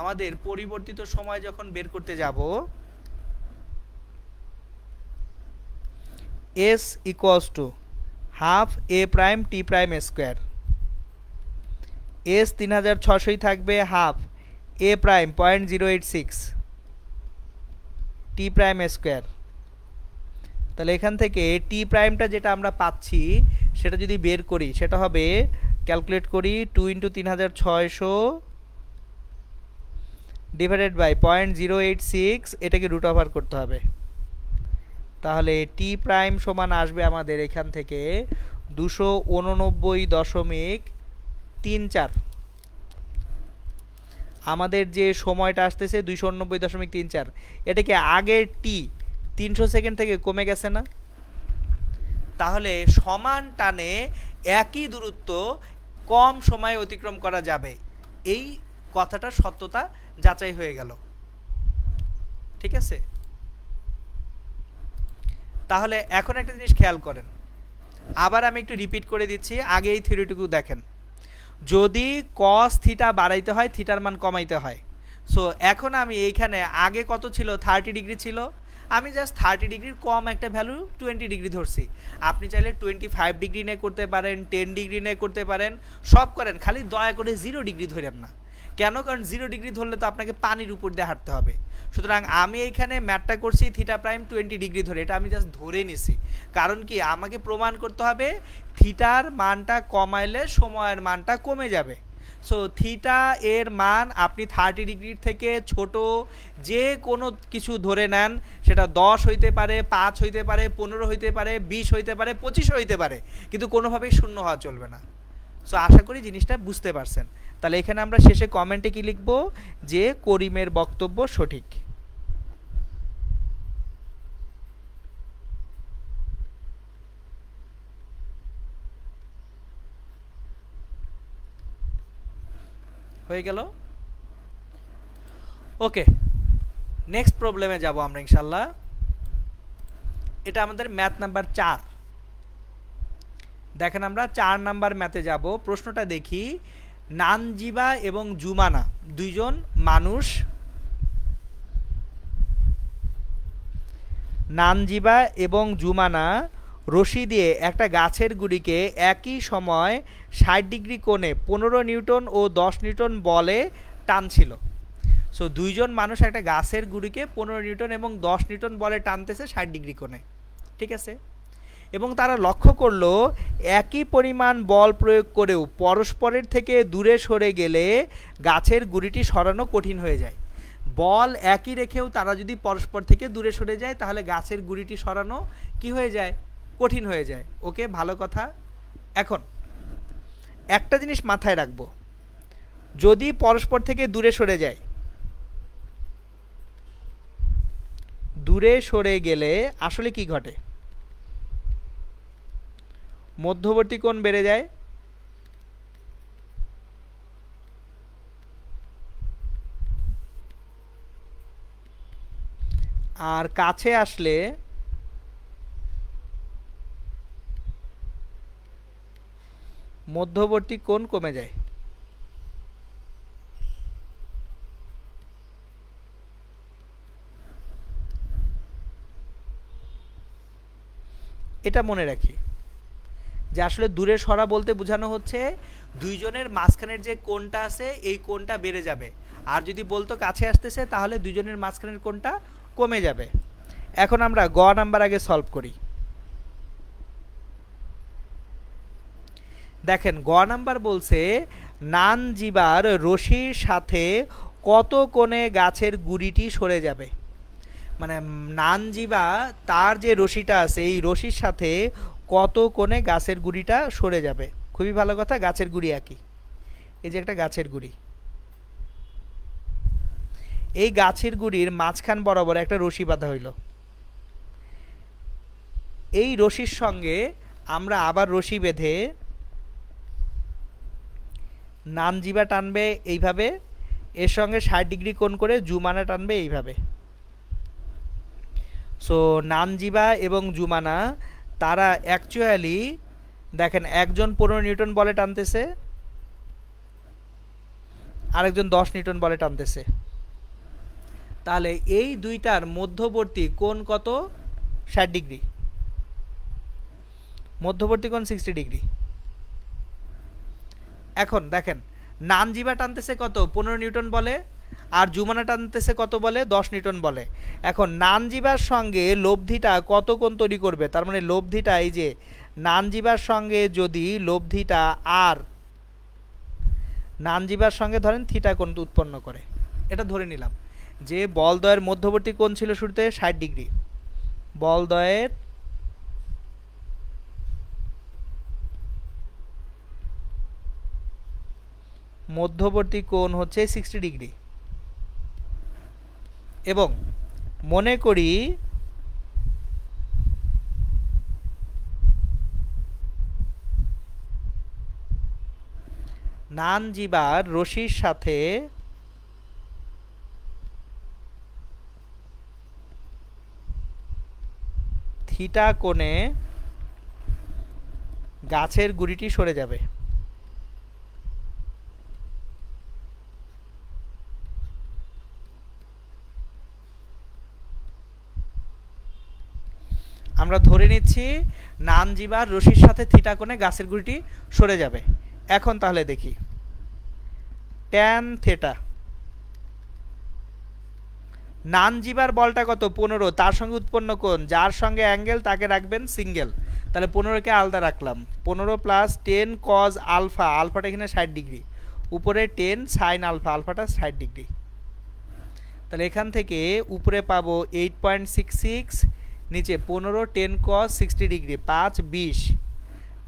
আমাদের পরিবর্তিত সময় যখন বের করতে যাব, s equals to half A prime T prime square. s 3600 থাকবে, হাফ এ প্রাইম 0.086 টি প্রাইম স্কোয়ার। তাহলে এখান থেকে টি প্রাইমটা যেটা আমরা পাচ্ছি সেটা যদি বের করি, সেটা হবে, ক্যালকুলেট করি, 2 ইন্টু 3600 ডিভাইডেড বাই 0.086, এটাকে রুট ওভার করতে হবে। তাহলে টি প্রাইম সমান আসবে আমাদের এখান থেকে 289.34। আমাদের যে সময়টা আসতেছে 289.34, এটা কি আগের টি 300 সেকেন্ড থেকে কমে গেছে না? তাহলে সমান টানে একই দূরত্ব কম সময়ে অতিক্রম করা যাবে, এই কথাটার সত্যতা যাচাই হয়ে গেল। ঠিক আছে, তাহলে এখন একটা জিনিস খেয়াল করেন, আবার আমি একটু রিপিট করে দিচ্ছি, আগে এই থিওরিটুকু দেখেন। যদি কস থিটা বাড়াইতে হয় থিটার মান কমাইতে হয়। সো এখন আমি এইখানে আগে কত ছিল, 30 ডিগ্রি ছিল, আমি জাস্ট 30 ডিগ্রির কম একটা ভ্যালু 20 ডিগ্রি ধরছি। আপনি চাইলে 25 ডিগ্রি নিয়ে করতে পারেন, 10 ডিগ্রি নিয়ে করতে পারেন, সব করেন, খালি দয়া করে 0 ডিগ্রি ধরেন না। কেন? কারণ 0 ডিগ্রি ধরলে তো আপনাকে পানির উপর দিয়ে হাঁটতে হবে। সুতরাং আমি এইখানে ম্যাথটা করছি থিটা প্রাইম 20 ডিগ্রি ধরে, এটা আমি জাস্ট ধরে নিছি। কারণ কি, আমাকে প্রমাণ করতে হবে থিটার মানটা কমাইলে সময়ের মানটা কমে যাবে। সো থিটা এর মান আপনি 30 ডিগ্রির থেকে ছোট যে কোনো কিছু ধরে নেন, সেটা 10 হইতে পারে, 5 হইতে পারে, 15 হইতে পারে, 20 হইতে পারে, 25 হইতে পারে, কিন্তু কোনোভাবেই শূন্য হওয়া চলবে না। সো আশা করি জিনিসটা বুঝতে পারছেন। তাহলে এখানে আমরা শেষে কমেন্টে কি লিখব, যে করিমের বক্তব্য সঠিক। হয়ে গেল। ওকে, নেক্সট প্রবলেমে যাব আমরা ইনশাল্লাহ। এটা আমাদের ম্যাথ নাম্বার 4। দেখেন আমরা 4 নাম্বার ম্যাথে যাব। প্রশ্নটা দেখি, নানজিবা এবং জুমানা দুইজন মানুষ, নানজিবা এবং জুমানা রশি দিয়ে একটা গাছের গুড়িকে একই সময় 60 ডিগ্রি কোণে 15 নিউটন ও 10 নিউটন বলে টানছিল। সো দুইজন মানুষ একটা গাছের গুড়িকে 15 নিউটন এবং 10 নিউটন বলে টানতেছে 60 ডিগ্রি কোণে। ঠিক আছে, এবং তারা লক্ষ্য করলো একই পরিমাণ বল প্রয়োগ করেও পরস্পরের থেকে দূরে সরে গেলে গাছের গুড়িটি সরানো কঠিন হয়ে যায়। বল একই রেখেও তারা যদি পরস্পর থেকে দূরে সরে যায়, তাহলে গাছের গুড়িটি সরানো কি হয়ে যায়, কঠিন হয়ে যায়। ওকে, ভালো কথা। এখন একটা জিনিস মাথায় রাখবো, যদি পরস্পর থেকে দূরে সরে যায়, দূরে সরে গেলে আসলে কি ঘটে, মধ্যবর্তী কোণ বেড়ে যায়, আর কাছে আসলে মধ্যবর্তী কোণ কমে যায়। এটা মনে রাখি যে আসলে দূরে সরা বলতে বোঝানো হচ্ছে দুইজনের মাঝখানের যে কোণটা আছে এই কোণটা বেড়ে যাবে, আর যদি বলতো কাছে আসতেছে তাহলে দুইজনের মাঝখানের কোণটা কমে যাবে। এখন আমরা গ নাম্বার আগে সলভ করি। দেখেন গ নাম্বার বলছে নানজিবার রশির সাথে কত কোণে গাছের গুড়িটি সরে যাবে। মানে নানজিবা তার যে রশিটা আছে এই রশির সাথে কত কোণে গাছের গুড়িটা সরে যাবে। খুবই ভালো কথা, গাছের গুড়ি একই, এই যে একটা গাছের গুড়ি, এই গাছের গুড়ির মাঝখান বরাবর একটা রশি বাঁধা হইল। এই রশির সঙ্গে আমরা আবার রশি বেঁধে নানজিবা টানবে এইভাবে, এর সঙ্গে 60 ডিগ্রি কোণ করে জুমানা টানবে এইভাবে। সো নানজিবা এবং জুমানা তারা অ্যাকচুয়ালি দেখেন একজন 15 নিউটন বলে টানতেছে, আরেকজন 10 নিউটন বলে টানতেছে। তাহলে এই দুইটার মধ্যবর্তী কোণ কত, 60 ডিগ্রি, মধ্যবর্তী কোণ 60 ডিগ্রি। এখন দেখেন নানজিবা টানতেছে কত, 15 নিউটন বলে, আর জুমানা টানতেছে কত বলে, 10 নিউটন বলে। এখন নানজিবার সঙ্গে লব্ধিটা কত কোণ তৈরি করবে, তার মানে লব্ধিটা এই যে নানজিবার সঙ্গে যদি লব্ধিটা আর নানজিবার সঙ্গে ধরেন থিটা কোণ উৎপন্ন করে, এটা ধরে নিলাম যে বলদ্বয়ের মধ্যবর্তী কোণ ছিল শুরুতে 60 ডিগ্রি, বলদ্বয়ের মধ্যবর্তী কোণ হচ্ছে 60 ডিগ্রি। এবং মনে করি নানজিবার রশির সাথে থিটা কোণে গাছের গুড়িটি সরে যাবে। আমরা ধরে নিচ্ছি নানজিবার রশির সাথে থিটা কোণে গাছের গুড়িটি সরে যাবে। এখন তাহলে দেখি ট্যান থিটা, নানজিবার বলটা কত 15, তার সঙ্গে উৎপন্ন কোণ যার সঙ্গে অ্যাঙ্গেল তাকে রাখবেন সিঙ্গেল, তাহলে 15কে আলাদা রাখলাম। 15 প্লাস 10 কজ আলফা, আলফাটা এখানে 60 ডিগ্রি, উপরে 10 সাইন আলফা, আলফাটা 60 ডিগ্রি। তাহলে এখান থেকে উপরে পাবো 8.66, নিচে 15 10 কজ 60 ডিগ্রি, 5 20,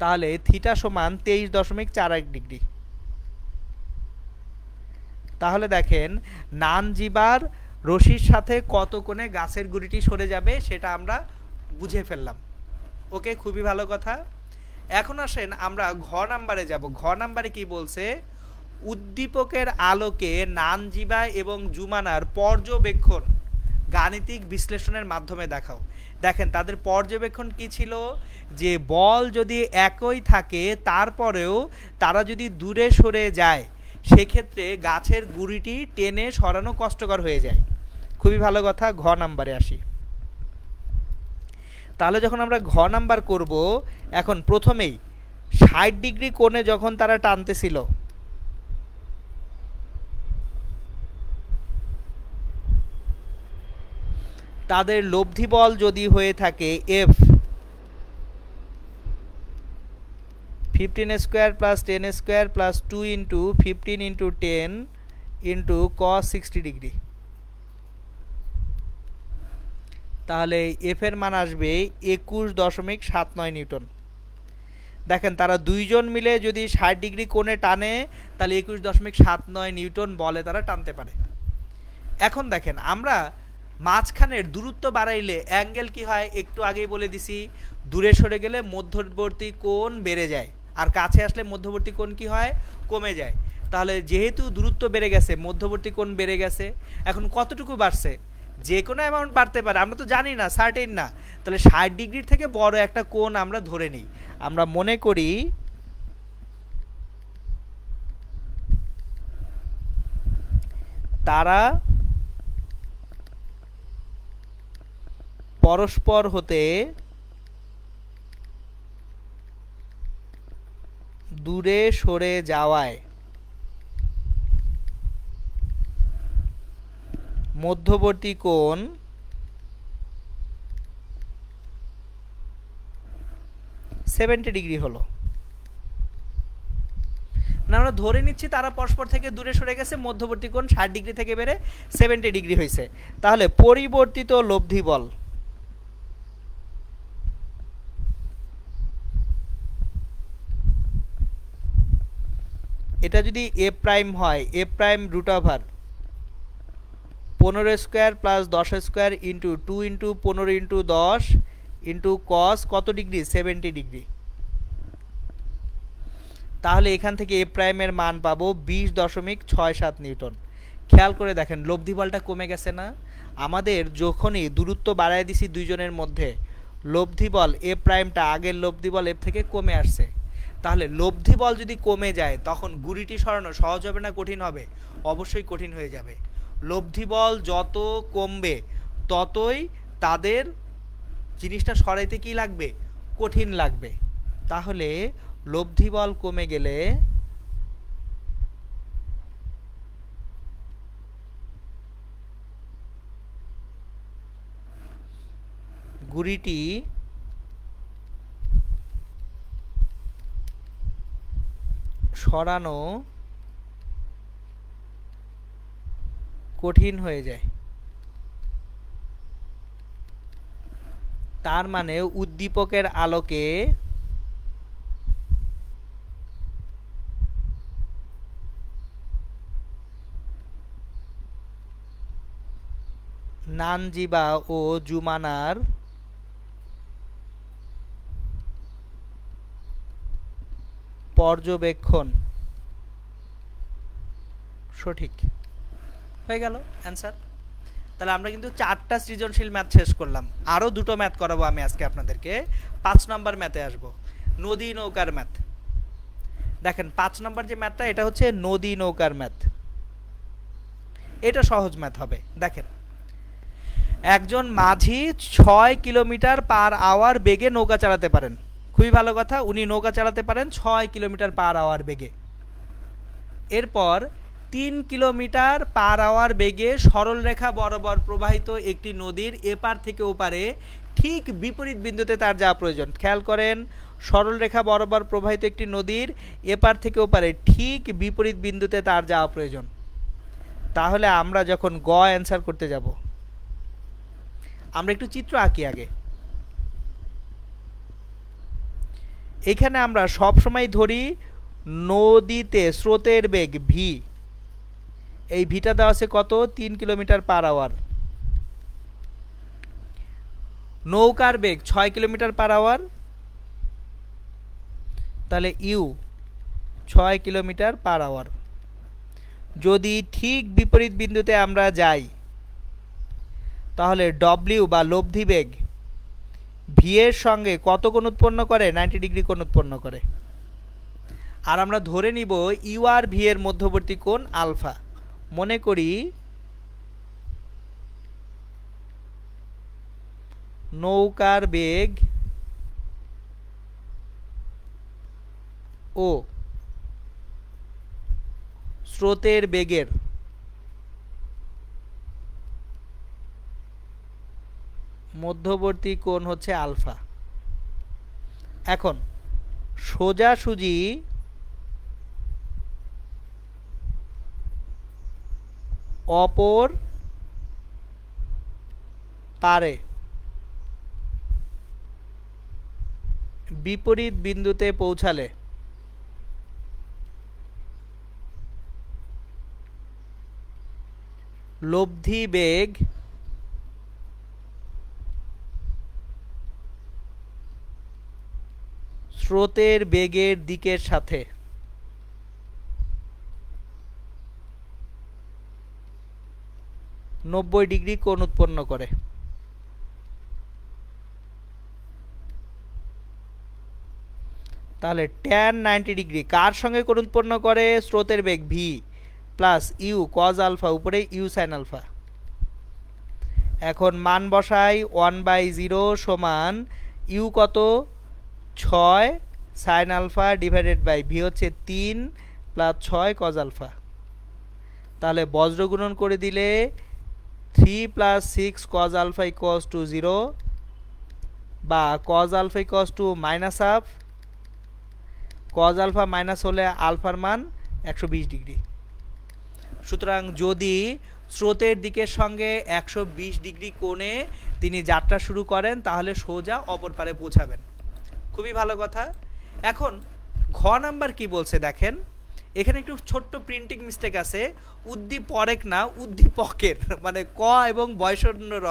তাহলে থিটা সমান 23.41 ডিগ্রি। তাহলে দেখেন নানজিবার রশির সাথে কত কোণে গাছের গুড়িটি সরে যাবে সেটা আমরা বুঝে ফেললাম। ওকে, খুবই ভালো কথা। এখন আসেন আমরা ঘ নাম্বারে যাব। ঘ নাম্বারে কি বলছে, উদ্দীপকের আলোকে নানজিবা এবং জুমানার পর্যবেক্ষণ গাণিতিক বিশ্লেষণের মাধ্যমে দেখাও। দেখেন তাদের পর্যবেক্ষণ কি ছিল, যে বল যদি একই থাকে তারপরেও তারা যদি দূরে সরে যায় সেক্ষেত্রে গাছের গুড়িটি টেনে সরানো কষ্টকর হয়ে যায়। খুবই ভালো কথা। ঘ নাম্বারে আসি। তাহলে যখন আমরা ঘ নাম্বার করব, এখন প্রথমেই 60 ডিগ্রি কোণে যখন তারা টানতেছিল, তাদের লব্ধি বল যদি হয়ে থাকে F 15 square plus 10 square plus 2 into 15 into 10 into কস 60 ডিগ্রি, তাহলে এফ এর মান আসবে 21.79 নিউটন। দেখেন তারা দুইজন মিলে যদি 60 ডিগ্রি কোণে টানে তাহলে 21.79 নিউটন বলে তারা টানতে পারে। এখন দেখেন আমরা মাঝখানের দূরত্ব বাড়াইলে অ্যাঙ্গেল কি হয় একটু আগেই বলে দিছি, দূরে সরে গেলে মধ্যবর্তী কোণ বেড়ে যায় আর কাছে আসলে মধ্যবর্তী কোণ কি হয়, কমে যায়। তাহলে যেহেতু দূরত্ব বেড়ে গেছে মধ্যবর্তী কোণ বেড়ে গেছে, এখন কতটুকু বাড়ছে, যে কোনো অ্যামাউন্ট বাড়তে পারে, আমরা তো জানি না, সার্টেন না। তাহলে 60 ডিগ্রির থেকে বড় একটা কোণ আমরা ধরে নিই। আমরা মনে করি তারা পরস্পর হতে দূরে সরে যাওয়ায় মধ্যবর্তী কোণ 70 ডিগ্রি হলো। না, আমরা ধরে নিচ্ছি তারা পরস্পর থেকে দূরে সরে গেছে, মধ্যবর্তী কোণ 60 ডিগ্রি থেকে বেড়ে 70 ডিগ্রি হয়েছে। তাহলে পরিবর্তিত লব্ধি বল, এটা যদি এ প্রাইম হয়, A prime root over 15 square plus 10 square into 2 into 15 into 10 into cos কত ডিগ্রি, 70 ডিগ্রি। তাহলে এখান থেকে এ প্রাইমের মান পাবো 20.67 নিউটন। খেয়াল করে দেখেন লব্ধি বলটা কমে গেছে না, আমাদের যখনই দূরত্ব বাড়ায় দিছি দুইজনের মধ্যে লব্ধি বল এ প্রাইমটা আগের লব্ধি বল এফ থেকে কমে আসছে। তাহলে লব্ধি বল যদি কমে যায় তখন গুড়িটি সরানো সহজ হবে না কঠিন হবে, অবশ্যই কঠিন হয়ে যাবে। লব্ধি বল যত কমবে ততই তাদের জিনিসটা সরাইতে কি লাগবে, কঠিন লাগবে। তাহলে লব্ধি বল কমে গেলে গুড়িটি সরানো কঠিন হয়ে যায়। তার মানে উদ্দীপকের আলোকে নানজিবা ও জুমানার পর্যবেক্ষণ সঠিক। হয়ে গেল অ্যান্সার। তাহলে আমরা কিন্তু 4টা সৃজনশীল ম্যাথ শেষ করলাম, আরও 2টো ম্যাথ করাবো আমি আজকে আপনাদেরকে। 5 নম্বর ম্যাথে আসবো, নদী নৌকার ম্যাথ। দেখেন 5 নম্বর যে ম্যাথটা, এটা হচ্ছে নদী নৌকার ম্যাথ। এটা সহজ ম্যাথ হবে। দেখেন একজন মাঝি 6 কিলোমিটার পার আওয়ার বেগে নৌকা চালাতে পারেন। খুবই ভালো কথা, উনি নৌকা চালাতে পারেন 6 কিলোমিটার পার আওয়ার বেগে। এরপর 3 কিলোমিটার পার আওয়ার বেগে সরল রেখা বরাবর প্রবাহিত একটি নদীর এপার থেকে ওপারে ঠিক বিপরীত বিন্দুতে তার যাওয়া প্রয়োজন। খেয়াল করেন, সরল রেখা বরাবর প্রবাহিত একটি নদীর এপার থেকে ওপারে ঠিক বিপরীত বিন্দুতে তার যাওয়া প্রয়োজন। তাহলে আমরা যখন গ অ্যান্সার করতে যাব, আমরা একটু চিত্র আঁকি আগে। এখানে আমরা সব সময় ধরি নদীতে স্রোতের বেগ ভি, এই ভিটা দেওয়া আছে কত, 3 কিলোমিটার পার আওয়ার। নৌকার বেগ 6 কিলোমিটার পার আওয়ার, তাহলে ইউ 6 কিলোমিটার পার আওয়ার। যদি ঠিক বিপরীত বিন্দুতে আমরা যাই, তাহলে ডব্লিউ বা লব্ধি বেগ ভি এর সঙ্গে কত কোণ উৎপন্ন করে, 90 ডিগ্রি কোণ উৎপন্ন করে। আর আমরা ধরে নিব ইউ আর ভি এর মধ্যবর্তী কোণ আলফা। মনে করি নৌকার বেগ ও স্রোতের বেগের মধ্যবর্তী কোণ হচ্ছে আলফা। এখন সোজাসুজি অপর পারে বিপরীত বিন্দুতে পৌঁছালে লব্ধি বেগ স্রোতের বেগের দিকের সাথে নব্বই ডিগ্রি কোণ উৎপন্ন করে। তাহলে tan 90 ডিগ্রি কার সঙ্গে কোণ উৎপন্ন করে, স্রোতের বেগ V plus U cos alpha উপরে ইউ সাইন আলফা। এখন মান বসাই, 1/0 সমান ইউ কত 6 sine alpha divided by V হচ্ছে 3 প্লাস 6 কজ আলফা। তাহলে বজ্র গুণন করে দিলে 3 plus 6 cos alpha equals to 0 বা cos alpha equals to minus half. Cos alpha minus হলে আলফার মান 120 ডিগ্রি। সুতরাং যদি স্রোতের দিকের সঙ্গে 120 ডিগ্রি কোণে তিনি যাত্রা শুরু করেন, তাহলে সোজা অপর পারে পৌঁছাবেন। খুবই ভালো কথা। এখন ঘ নাম্বার কি বলছে দেখেন, এখানে একটু ছোট্ট প্রিন্টিং মিস্টেক আছে, উদ্দীপরেক না উদ্দীপকের, মানে ক এবং বয়সন্য র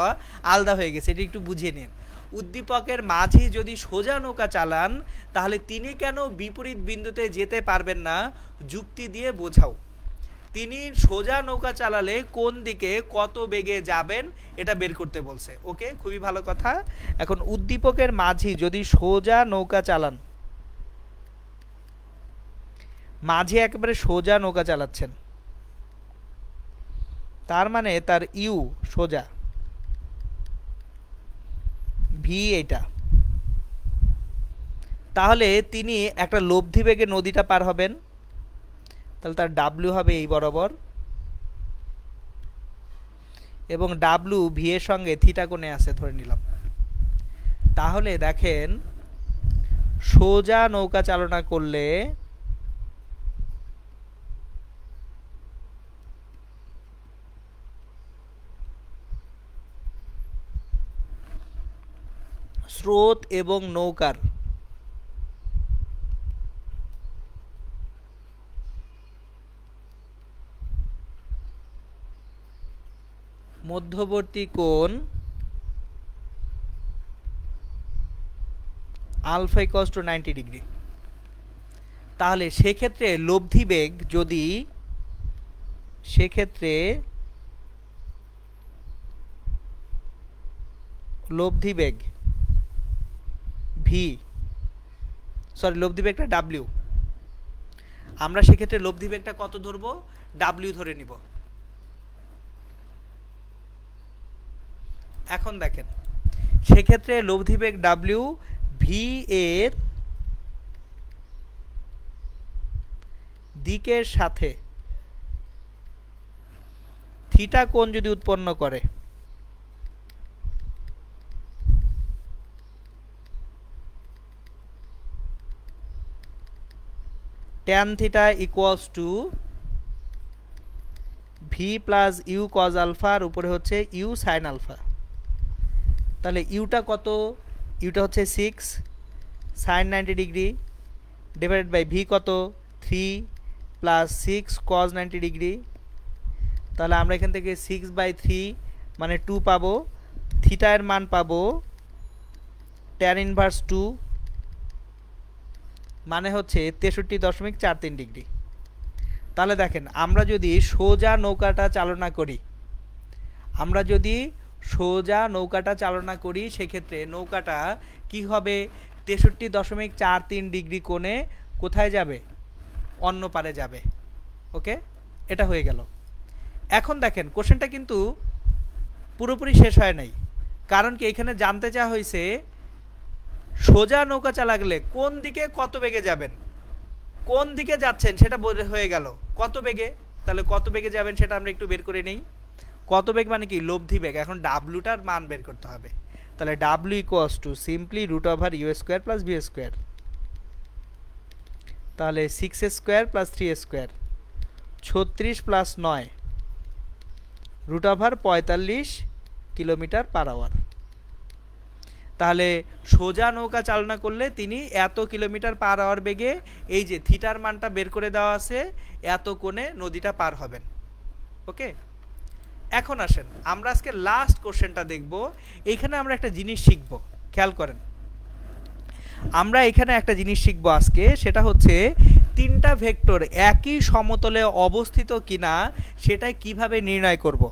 আলাদা হয়ে গেছে, এটি একটু বুঝিয়ে নিন। উদ্দীপকের মাঝি যদি সোজা নৌকা চালান, তাহলে তিনি কেন বিপরীত বিন্দুতে যেতে পারবেন না, যুক্তি দিয়ে বোঝাও। তিনি সোজা নৌকা চালালে কোন দিকে কত বেগে যাবেন এটা বের করতে বলছে। ওকে, খুবই ভালো কথা। এখন উদ্দীপকের মাঝি যদি সোজা নৌকা চালান, মাঝি একেবারে সোজা নৌকা চালাচ্ছেন, তার মানে তার ইউ সোজা, ভি এটা, তাহলে তিনি একটা লব্ধি বেগে নদীটা পার হবেন। তাহলে তার ডাব্লিউ হবে এই বরাবর, এবং ডাব্লিউ ভি এর সঙ্গে থিটা কোণে আছে ধরে নিলাম। তাহলে দেখেন সোজা নৌকা চালনা করলে স্রোত এবং নৌকার মধ্যবর্তী কোণ আলফা ইকুয়ালস টু 90 ডিগ্রি। তাহলে সেক্ষেত্রে লব্ধি বেগ যদি লব্ধি বেগ ভি লব্ধি বেগটা ডাব্লিউ, আমরা সেক্ষেত্রে লব্ধি বেগটা কত ধরবো, ডাব্লিউ ধরে নিব। এখন দেখেন সেক্ষেত্রে লব্ধি বেগ ডাব্লিউ ভি এর দিকের সাথে থিটা কোণ যদি উৎপন্ন করে, tan theta equals to V plus U cos alpha আর উপরে হচ্ছে ইউ সাইন আলফা। তাহলে ইউটা কত, ইউটা হচ্ছে 6 sine 90 degree divided by V কত 3 প্লাস 6 কজ 90 ডিগ্রি। তাহলে আমরা এখান থেকে 6/3 মানে 2 পাবো, থিটা এর মান পাবো tan ইনভার্স 2 মানে হচ্ছে 63.43 ডিগ্রি। তাহলে দেখেন আমরা যদি সোজা নৌকাটা চালনা করি সেক্ষেত্রে নৌকাটা কি হবে, 63.43 ডিগ্রি কোণে কোথায় যাবে, অন্য পারে যাবে। ওকে, এটা হয়ে গেল। এখন দেখেন কোশ্চেনটা কিন্তু পুরোপুরি শেষ হয় নাই, কারণ কি এখানে জানতে চাওয়া হয়েছে সোজা নৌকা চালালে কোন দিকে কত বেগে যাবেন, কোন দিকে যাচ্ছেন সেটা হয়ে গেল, কত বেগে, তাহলে কত বেগে যাবেন সেটা আমরা একটু বের করে নেই। কত বেগ মানে কি, লব্ধি বেগ। এখন ডাব্লিউটার মান বের করতে হবে। তাহলে W equals to simply root over U square plus B square. তাহলে 6 square plus 3 square 36 plus 9 root over 45 kilometre per hour. তাহলে সোজা নৌকা চালনা করলে তিনি এত কিলোমিটার পার আওয়ার বেগে, এই যে থিটার মানটা বের করে দেওয়া আছে, এত কোণে নদীটা পার হবেন। ওকে, এখন আসেন আমরা আজকে লাস্ট কোশ্চেনটা দেখব। এইখানে আমরা একটা জিনিস শিখব, খেয়াল করেন, আমরা এখানে একটা জিনিস শিখব আজকে, সেটা হচ্ছে তিনটা ভেক্টর একই সমতলে অবস্থিত কিনা সেটা কিভাবে নির্ণয় করব।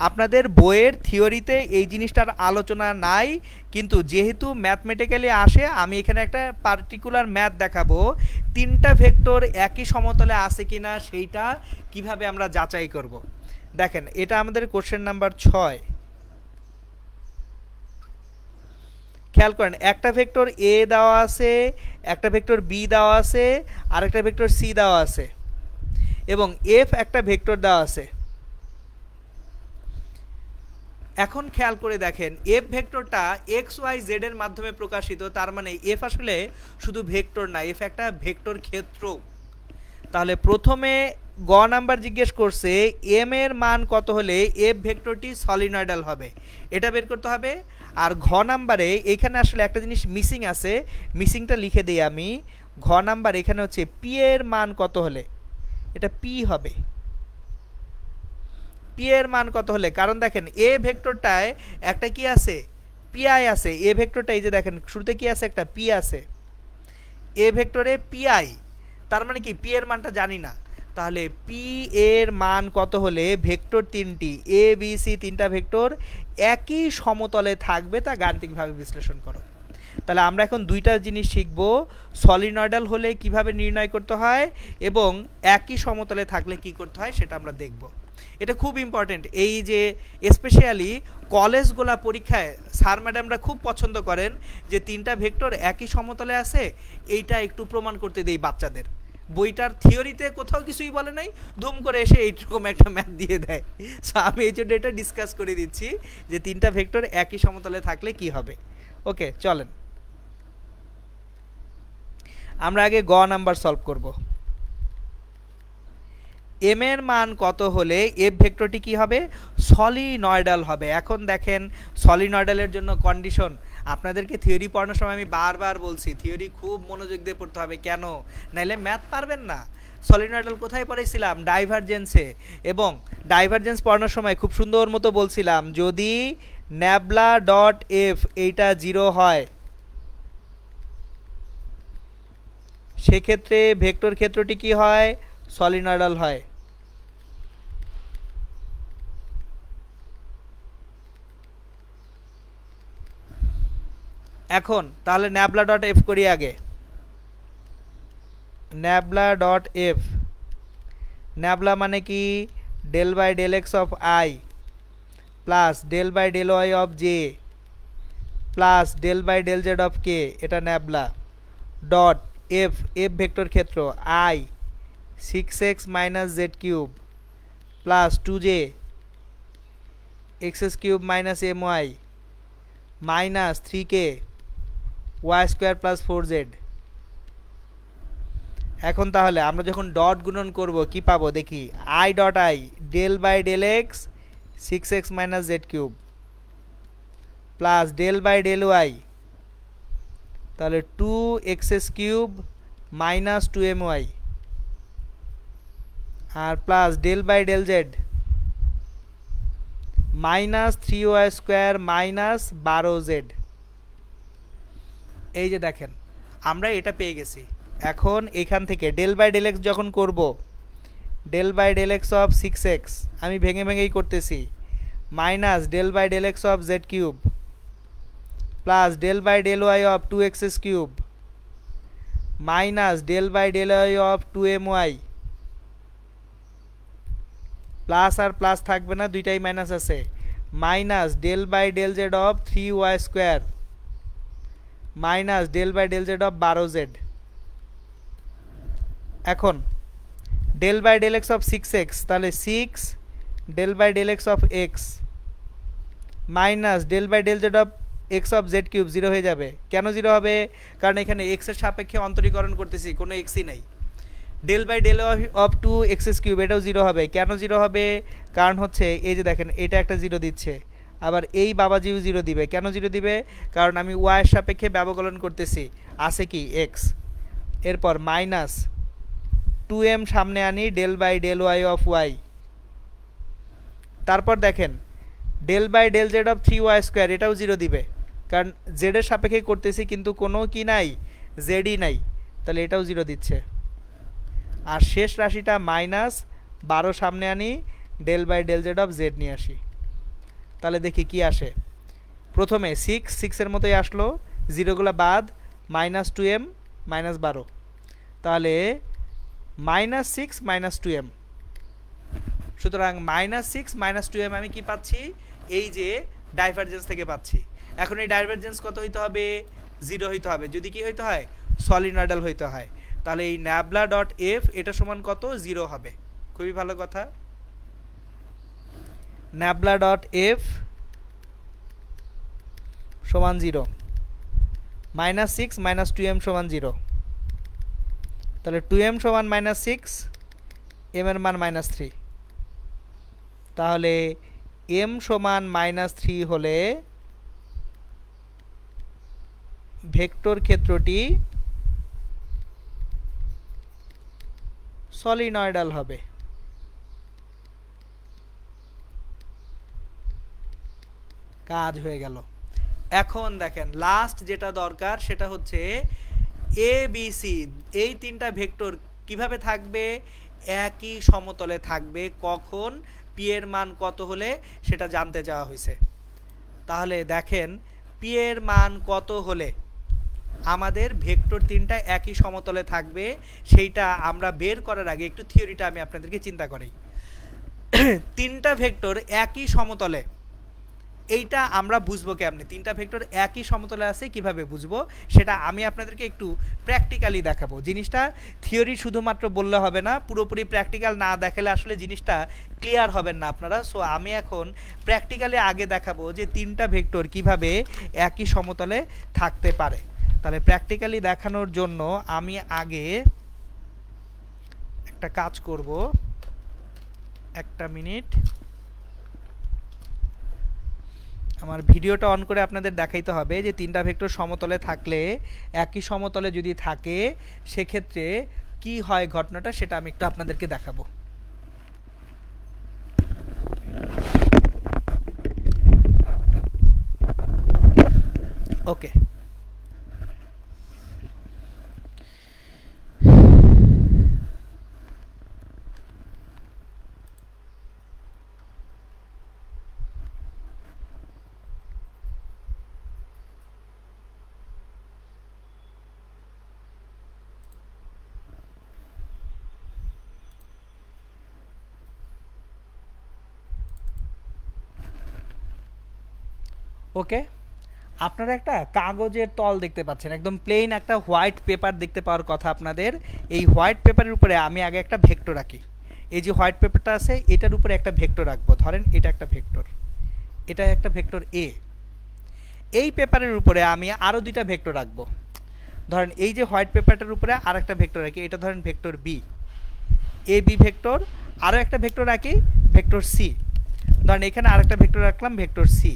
আপনাদের বইয়ের থিওরিতে এই জিনিসটার আলোচনা নাই, কিন্তু যেহেতু ম্যাথমেটিক্যালি আসে আমি এখানে একটা পার্টিকুলার ম্যাথ দেখাবো, তিনটা ভেক্টর একই সমতলে আছে কিনা সেইটা কিভাবে আমরা যাচাই করব। দেখেন এটা আমাদের কোশ্চেন নাম্বার 6। খেয়াল করেন একটা ভেক্টর এ দেওয়া আছে, একটা ভেক্টর বি দেওয়া আছে, আর একটা ভেক্টর সি দেওয়া আছে, এবং এফ একটা ভেক্টর দেওয়া আছে। এখন খেয়াল করে দেখেন এফ ভেক্টরটা এক্স ওয়াই জেড এর মাধ্যমে প্রকাশিত, তার মানে এফ আসলে শুধু ভেক্টর না, এফ একটা ভেক্টর ক্ষেত্র। তাহলে প্রথমে গ নাম্বার জিজ্ঞেস করছে এম এর মান কত হলে এফ ভেক্টরটি সলিনয়েডাল হবে, এটা বের করতে হবে। আর ঘ নাম্বারে এখানে আসলে একটা জিনিস মিসিং আছে, মিসিংটা লিখে দিই আমি। ঘ নাম্বার এখানে হচ্ছে পি এর মান কত হলে, এটা পি হবে, পি এর মান কত হলে, কারণ দেখেন এ ভেক্টরটায় একটা কি আছে, পিআই আছে। এ ভেক্টরটা এই যে দেখেন শুরুতে কি আছে, একটা পি আছে, এ ভেক্টরে পিআই, তার মানে কি পি এর মানটা জানি না। তাহলে পি এর মান কত হলে ভেক্টর তিনটি এ বি সি তিনটা ভেক্টর একই সমতলে থাকবে, তা গাণিতিকভাবে বিশ্লেষণ করো। তাহলে আমরা এখন দুইটা জিনিস শিখব, সলিনয়েডাল হলে কিভাবে নির্ণয় করতে হয় এবং একই সমতলে থাকলে কি করতে হয় সেটা আমরা দেখব। এটা খুব ইম্পর্টেন্ট। এই যে স্পেশালি কলেজগুলা পরীক্ষায় স্যার ম্যাডামরা খুব পছন্দ করেন যে তিনটা ভেক্টর একই সমতলে আছে, এইটা একটু প্রমাণ করতে দেই বাচ্চাদের। বইটার থিওরিতে কোথাও কিছুই বলে নাই, ধুম করে এসে এইরকম একটা ম্যাথ দিয়ে দেয়। সো আমি এই জন্য এটা ডিসকাস করে দিচ্ছি যে তিনটা ভেক্টর একই সমতলে থাকলে কি হবে। ওকে চলেন আমরা আগে গ নাম্বার সলভ করব। এম এর মান কত হলে এফ ভেক্টরটি কি হবে, সলিনয়েডাল হবে। এখন দেখেন সলিনয়েডালের জন্য কন্ডিশন, আপনাদেরকে থিওরি পড়ানোর সময় আমি বারবার বলছি থিওরি খুব মনোযোগ দিয়ে পড়তে হবে, কেন নাইলে ম্যাথ পারবেন না। সলিনয়েডাল কোথায় পড়েছিলাম? ডাইভারজেন্সে। এবং ডাইভারজেন্স পড়ানোর সময় খুব সুন্দর মতো বলছিলাম যদি ন্যাবলা ডট এফ এইটা 0 হয় সেক্ষেত্রে ভেক্টর ক্ষেত্রটি কি হয়? সলিনয়েডাল হয়। এখন তাহলে ন্যাবলা ডট এফ করি আগে। ন্যাবলা ডট এফ, ন্যাবলা মানে কি? Del by del X of I plus del by del Y of J plus del by del Z of K, এটা nabla. Dot F, F vector ক্ষেত্র I 6x minus Z cube plus 2j X cube minus M Y minus 3k Y square plus 4z। এখন তাহলে আমরা যখন ডট গুণন করব কি পাবো দেখি? I dot I del by del X 6x minus Z cube plus del by del Y, তাহলে 2x কিউব মাইনাস 2my আর plus del by del Z minus 3y square minus 12z। এই যে দেখেন আমরা এটা পেয়ে গেছি। এখন এখান থেকে ডেল বাই ডেল এক্স যখন করব, del by del X of 6x আমি ভেঙে ভেঙেই করতেছি, minus del by del X of Z cube plus del by del Y of 2x cube minus del by del Y of 2my plus আর প্লাস থাকবে না, দুইটাই মাইনাস আছে, minus del by del Z of 3y square minus del by del Z of 12z। এখন del by del X of 6x, তাহলে 6 del by del X of x minus del by del Z of X of Z cube 0 হয়ে যাবে। কেন 0 হবে? কারণ এখানে এক্স এর সাপেক্ষে অন্তরীকরণ করতেছি, কোনো এক্সই নাই। Del by del of 2x cube এটাও 0 হবে। কেন 0 হবে? কারণ হচ্ছে এই যে দেখেন এটা একটা 0 দিচ্ছে, আবার এই বাবাজিও 0 দিবে। কেন 0 দিবে? কারণ আমি y এর সাপেক্ষে ব্যবকলন করতেছি, আছে কি x। এরপর মাইনাস 2m সামনে আনি del by del Y of y, তারপর দেখেন del by del Z of 3y square এটাও 0 দিবে, কারণ জেড এর সাপেক্ষে করতেছি কিন্তু কোনো কি নাই, জেডই নাই, তাহলে এটাও 0 দিচ্ছে। আর শেষ রাশিটা মাইনাস 12 সামনে আনি del by del Z of Z নিয়ে আসি, তাহলে দেখি কি আসে। প্রথমে 6 এর মতোই আসলো, জিরোগুলো বাদ, মাইনাস 2m মাইনাস 12, তাহলে মাইনাস 6 মাইনাস 2m। সুতরাং মাইনাস 6 মাইনাস 2m আমি কি পাচ্ছি? এই যে ডাইভারজেন্স থেকে পাচ্ছি। এখন এই ডাইভারজেন্স কত হইতে হবে? 0 হইতে হবে। যদি কি হইতে হয়? সলিনয়েডাল হইতে হয়। তাহলে এই ন্যাবলা ডট এফ এটা সমান কত? 0 হবে। খুবই ভালো কথা। ন্যাবলা ডট এফ সমান 0, মাইনাস 6 মাইনাস 2m সমান 0, তাহলে 2m সমান মাইনাস 6, m এর মান মাইনাস 3, তাহলে m সমান মাইনাস 3 হলে ভেক্টর ক্ষেত্রটি সলিনয়েডাল হবে। কাজ হয়ে গেল। এখন দেখেন লাস্ট যেটা দরকার সেটা হচ্ছে এ বি সি, এই তিনটা ভেক্টর কিভাবে থাকবে? একই সমতলে থাকবে। কখন? পি এর মান কত হলে সেটা জানতে চাওয়া হয়েছে। তাহলে দেখেন পি এর মান কত হলে আমাদের ভেক্টর তিনটা একই সমতলে থাকবে, সেইটা আমরা বের করার আগে একটু থিওরিটা আমি আপনাদেরকে চিন্তা করি। তিনটা ভেক্টর একই সমতলে, এইটা আমরা বুঝবো কেমনে? তিনটা ভেক্টর একই সমতলে আছে কিভাবে বুঝবো সেটা আমি আপনাদেরকে একটু প্র্যাকটিক্যালি দেখাবো। জিনিসটা থিওরি শুধুমাত্র বললে হবে না, পুরোপুরি প্র্যাকটিক্যাল না দেখালে আসলে জিনিসটা ক্লিয়ার হবেন না আপনারা। সো আমি এখন প্র্যাকটিক্যালি আগে দেখাবো যে তিনটা ভেক্টর কিভাবে একই সমতলে থাকতে পারে। তাহলে প্র্যাকটিক্যালি দেখানোর জন্য আমি আগে একটা কাজ করব, একটা মিনিট আমার ভিডিওটা অন করে আপনাদের দেখাইতে হবে যে তিনটা ভেক্টর সমতলে থাকলে, একই সমতলে যদি থাকে সেক্ষেত্রে কি হয় ঘটনাটা সেটা আমি একটু আপনাদেরকে দেখাবো। ওকে, ওকে, আপনারা একটা কাগজের তল দেখতে পাচ্ছেন, একদম প্লেন একটা হোয়াইট পেপার দেখতে পাওয়ার কথা আপনাদের। এই হোয়াইট পেপারের উপরে আমি আগে একটা ভেক্টর রাখি। এই যে হোয়াইট পেপারটা আছে এটার উপরে একটা ভেক্টর রাখবো। ধরেন এটা একটা ভেক্টর, এটা একটা ভেক্টর এ। এই পেপারের উপরে আমি আরও দুইটা ভেক্টর রাখবো। ধরেন এই যে হোয়াইট পেপারটার উপরে আর একটা ভেক্টর রাখি, এটা ধরেন vector B, A B vector. আরও একটা ভেক্টর রাখি ভেক্টর সি। ধরেন এখানে আরেকটা ভেক্টর রাখলাম ভেক্টর সি।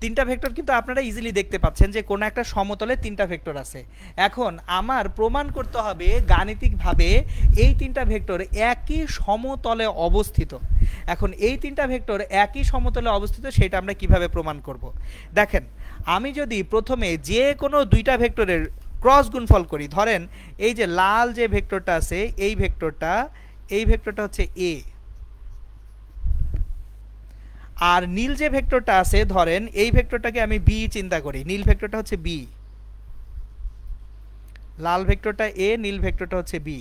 তিনটা ভেক্টর কিন্তু আপনারা ইজিলি দেখতে পাচ্ছেন যে কোনো একটা সমতলে তিনটা ভেক্টর আছে। এখন আমার প্রমাণ করতে হবে গাণিতিকভাবে এই তিনটা ভেক্টর একই সমতলে অবস্থিত। এখন এই তিনটা ভেক্টর একই সমতলে অবস্থিত সেটা আমরা কিভাবে প্রমাণ করব? দেখেন, আমি যদি প্রথমে যে কোনো দুইটা ভেক্টরের ক্রস গুণফল করি, ধরেন এই যে লাল যে ভেক্টরটা আছে এই ভেক্টরটা হচ্ছে এ, আর নীল যে ভেক্টরটা আছে ধরেন এই ভেক্টরটাকে আমি বি চিন্তা করি, নীল ভেক্টরটা হচ্ছে বি, লাল ভেক্টরটা এ, নীল ভেক্টরটা হচ্ছে বি।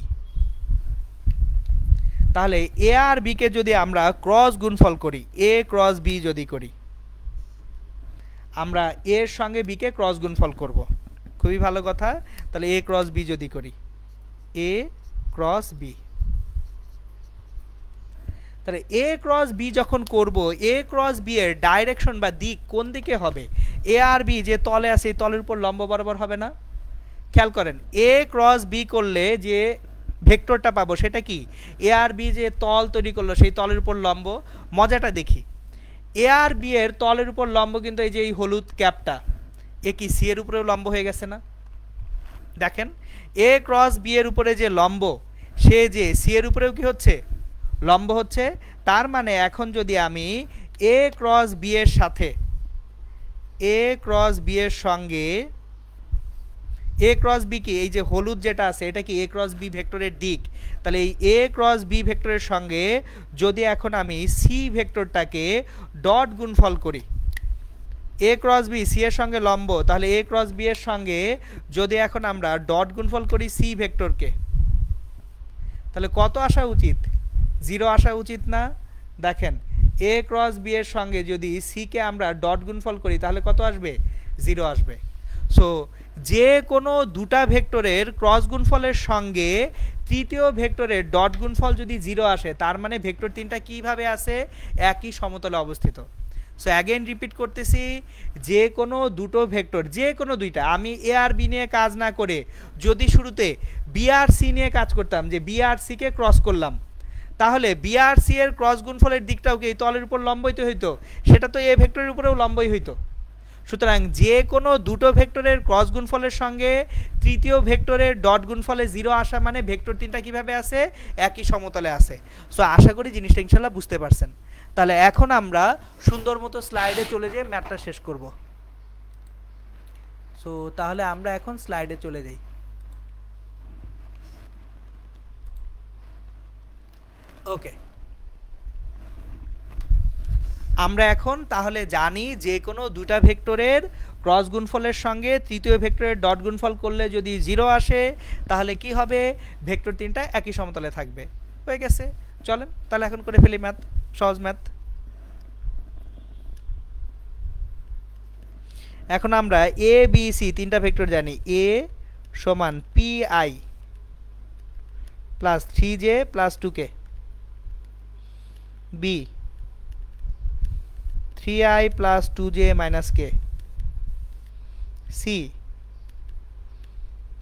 তাহলে এ আর বি কে যদি আমরা ক্রস গুণফল করি, এ ক্রস বি যদি করি, আমরা এর সঙ্গে বি কে ক্রস গুণফল করব, খুবই ভালো কথা। তাহলে এ ক্রস বি যদি করি, এ ক্রস বি, তাহলে এ ক্রস বি যখন করব, এ ক্রস বি এর ডাইরেকশন বা দিক কোন দিকে হবে? এ আর বি যে তলে আছে এই তলের উপর লম্ব বরাবর হবে না? খেয়াল করেন, এ ক্রস বি করলে যে ভেক্টরটা পাবো সেটা কি? এ আর বি যে তল তৈরি করলো সেই তলের উপর লম্ব। মজাটা দেখি, এ আর বি এর তলের উপর লম্ব কিন্তু এই যে এই হলুদ ক্যাপটা, এ কি সি এর উপরেও লম্ব হয়ে গেছে না? দেখেন, এ ক্রস বি এর উপরে যে লম্ব, সে যে সি এর উপরেও কি হচ্ছে? লম্ব হচ্ছে। তার মানে এখন যদি আমি এ ক্রস বি এর সাথে এ ক্রস বি এর সঙ্গে এ ক্রস বি কি এই যে হলুদ যেটা আছে এটা কি এ ক্রস বি ভেক্টরের দিক, তাহলে এই এ ক্রস বি ভেক্টরের সঙ্গে যদি এখন আমি সি ভেক্টরটাকে ডট গুণফল করি, এ ক্রস বি সি এর সঙ্গে লম্ব, তাহলে এ ক্রস বি এর সঙ্গে যদি এখন আমরা ডট গুণফল করি সি ভেক্টরকে, তাহলে কত আসা উচিত? 0 আসা উচিত না? দেখেন, এ ক্রস বি এর সঙ্গে যদি সি কে আমরা ডট গুণফল করি তাহলে কত আসবে? 0 আসবে। সো যে কোনো দুটা ভেক্টরের ক্রস গুণফলের সঙ্গে তৃতীয় ভেক্টরের ডট গুণফল যদি 0 আসে তার মানে ভেক্টর তিনটা কিভাবে আছে? একই সমতলে অবস্থিত। সো অ্যাগেন রিপিট করতেছি, যে কোনো দুটো ভেক্টর, যে কোনো দুইটা, আমি এ আর বি নিয়ে কাজ না করে যদি শুরুতে বি আর সি নিয়ে কাজ করতাম, যে বি আর সি কে ক্রস করলাম, তাহলে বি আর সি এর ক্রস গুণফলের দিকটাও কি এই তলের উপর লম্বই তো হইতো, সেটা তো এ ভেক্টরের উপরেও লম্বই হইতো। সুতরাং যে কোনো দুটো ভেক্টরের ক্রস গুণফলের সঙ্গে তৃতীয় ভেক্টরের ডট গুণফলে 0 আসা মানে ভেক্টর তিনটা কিভাবে আছে? একই সমতলে আছে। সো আশা করি জিনিসটা ইনশাল্লাহ বুঝতে পারছেন। তাহলে এখন আমরা সুন্দর মতো স্লাইডে চলে যেয়ে ম্যাথটা শেষ করব। সো তাহলে আমরা এখন স্লাইডে চলে যাই। ওকে, আমরা এখন তাহলে জানি যে কোনো দুটা ভেক্টরের ক্রস গুণফলের সঙ্গে তৃতীয় ভেক্টরের ডট গুণফল করলে যদি 0 আসে তাহলে কি হবে? ভেক্টর তিনটা একই সমতলে থাকবে। হয়ে গেছে, চলেন তাহলে এখন করে ফেলি ম্যাথ, সহজ ম্যাথ। এখন আমরা এ বি সি তিনটা ভেক্টর জানি। এ সমান P I plus 3j plus 2k, B 3i plus 2j minus k, C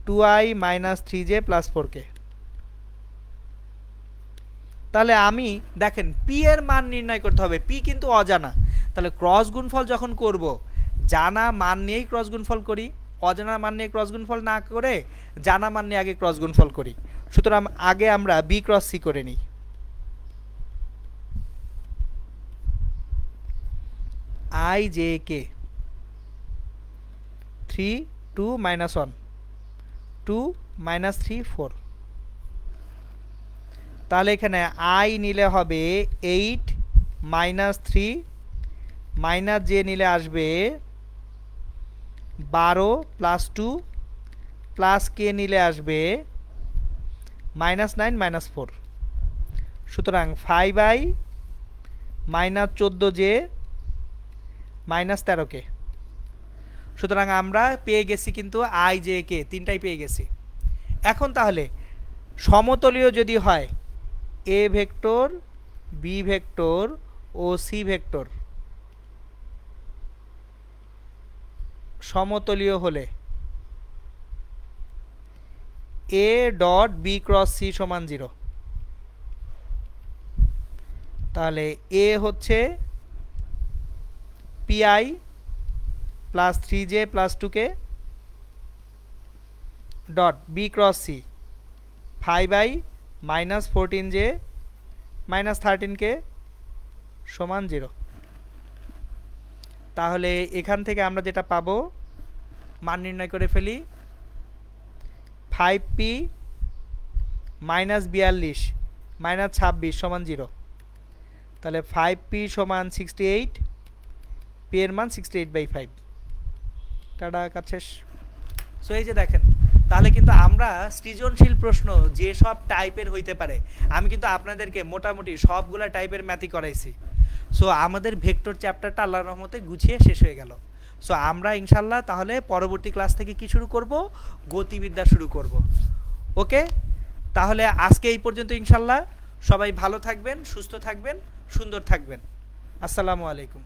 2i minus 3j plus 4k। তাহলে আমি দেখেন পি এর মান নির্ণয় করতে হবে, পি কিন্তু অজানা। তাহলে ক্রস গুণফল যখন করব জানা মান নিয়েই ক্রস গুণফল করি। অজানা মান নিয়ে ক্রস গুণফল না করে জানা মান নিয়ে আগে ক্রস গুণফল করি। সুতরাং আগে আমরা বি ক্রস সি করে নিই। I J K 3 2 minus 1 2 minus 3 4। তাহলে এখানে আই নিলে হবে 8 minus 3 মাইনাস জে নিলে আসবে 12 প্লাস 2 প্লাস কে নিলে আসবে -9 -4। সুতরাং 5i মাইনাস 14j মাইনাস 13কে। সুতরাং আমরা পেয়ে গেছি কিন্তু আই জে কে তিনটাই পেয়ে গেছি। এখন তাহলে সমতলীয় যদি হয় এ ভেক্টর বি ভেক্টর ও সি ভেক্টর সমতলীয় হলে A dot B cross C সমান 0। তাহলে এ হচ্ছে pi plus 3j plus 2k dot B cross C 5i minus 14j minus 13k সমান 0। তাহলে এখান থেকে আমরা যেটা পাবো মান নির্ণয় করে ফেলি। 5p মাইনাস 42 মাইনাস 26 সমান 0। তাহলে 5p সমান 68, p এর মান 68/5। টাটা, কাজ শেষ। সো এই যে দেখেন, তাহলে কিন্তু আমরা সৃজনশীল প্রশ্ন যে সব টাইপের হইতে পারে আমি কিন্তু আপনাদেরকে মোটামুটি সবগুলা টাইপের ম্যাথই করাইছি। সো আমাদের ভেক্টর চ্যাপ্টারটা আল্লাহর রহমতে গুছিয়ে শেষ হয়ে গেল। সো আমরা ইনশাল্লাহ তাহলে পরবর্তী ক্লাস থেকে কি শুরু করব? গতিবিদ্যা শুরু করব। ওকে, তাহলে আজকে এই পর্যন্ত। ইনশাল্লাহ সবাই ভালো থাকবেন, সুস্থ থাকবেন, সুন্দর থাকবেন। আসসালামু আলাইকুম।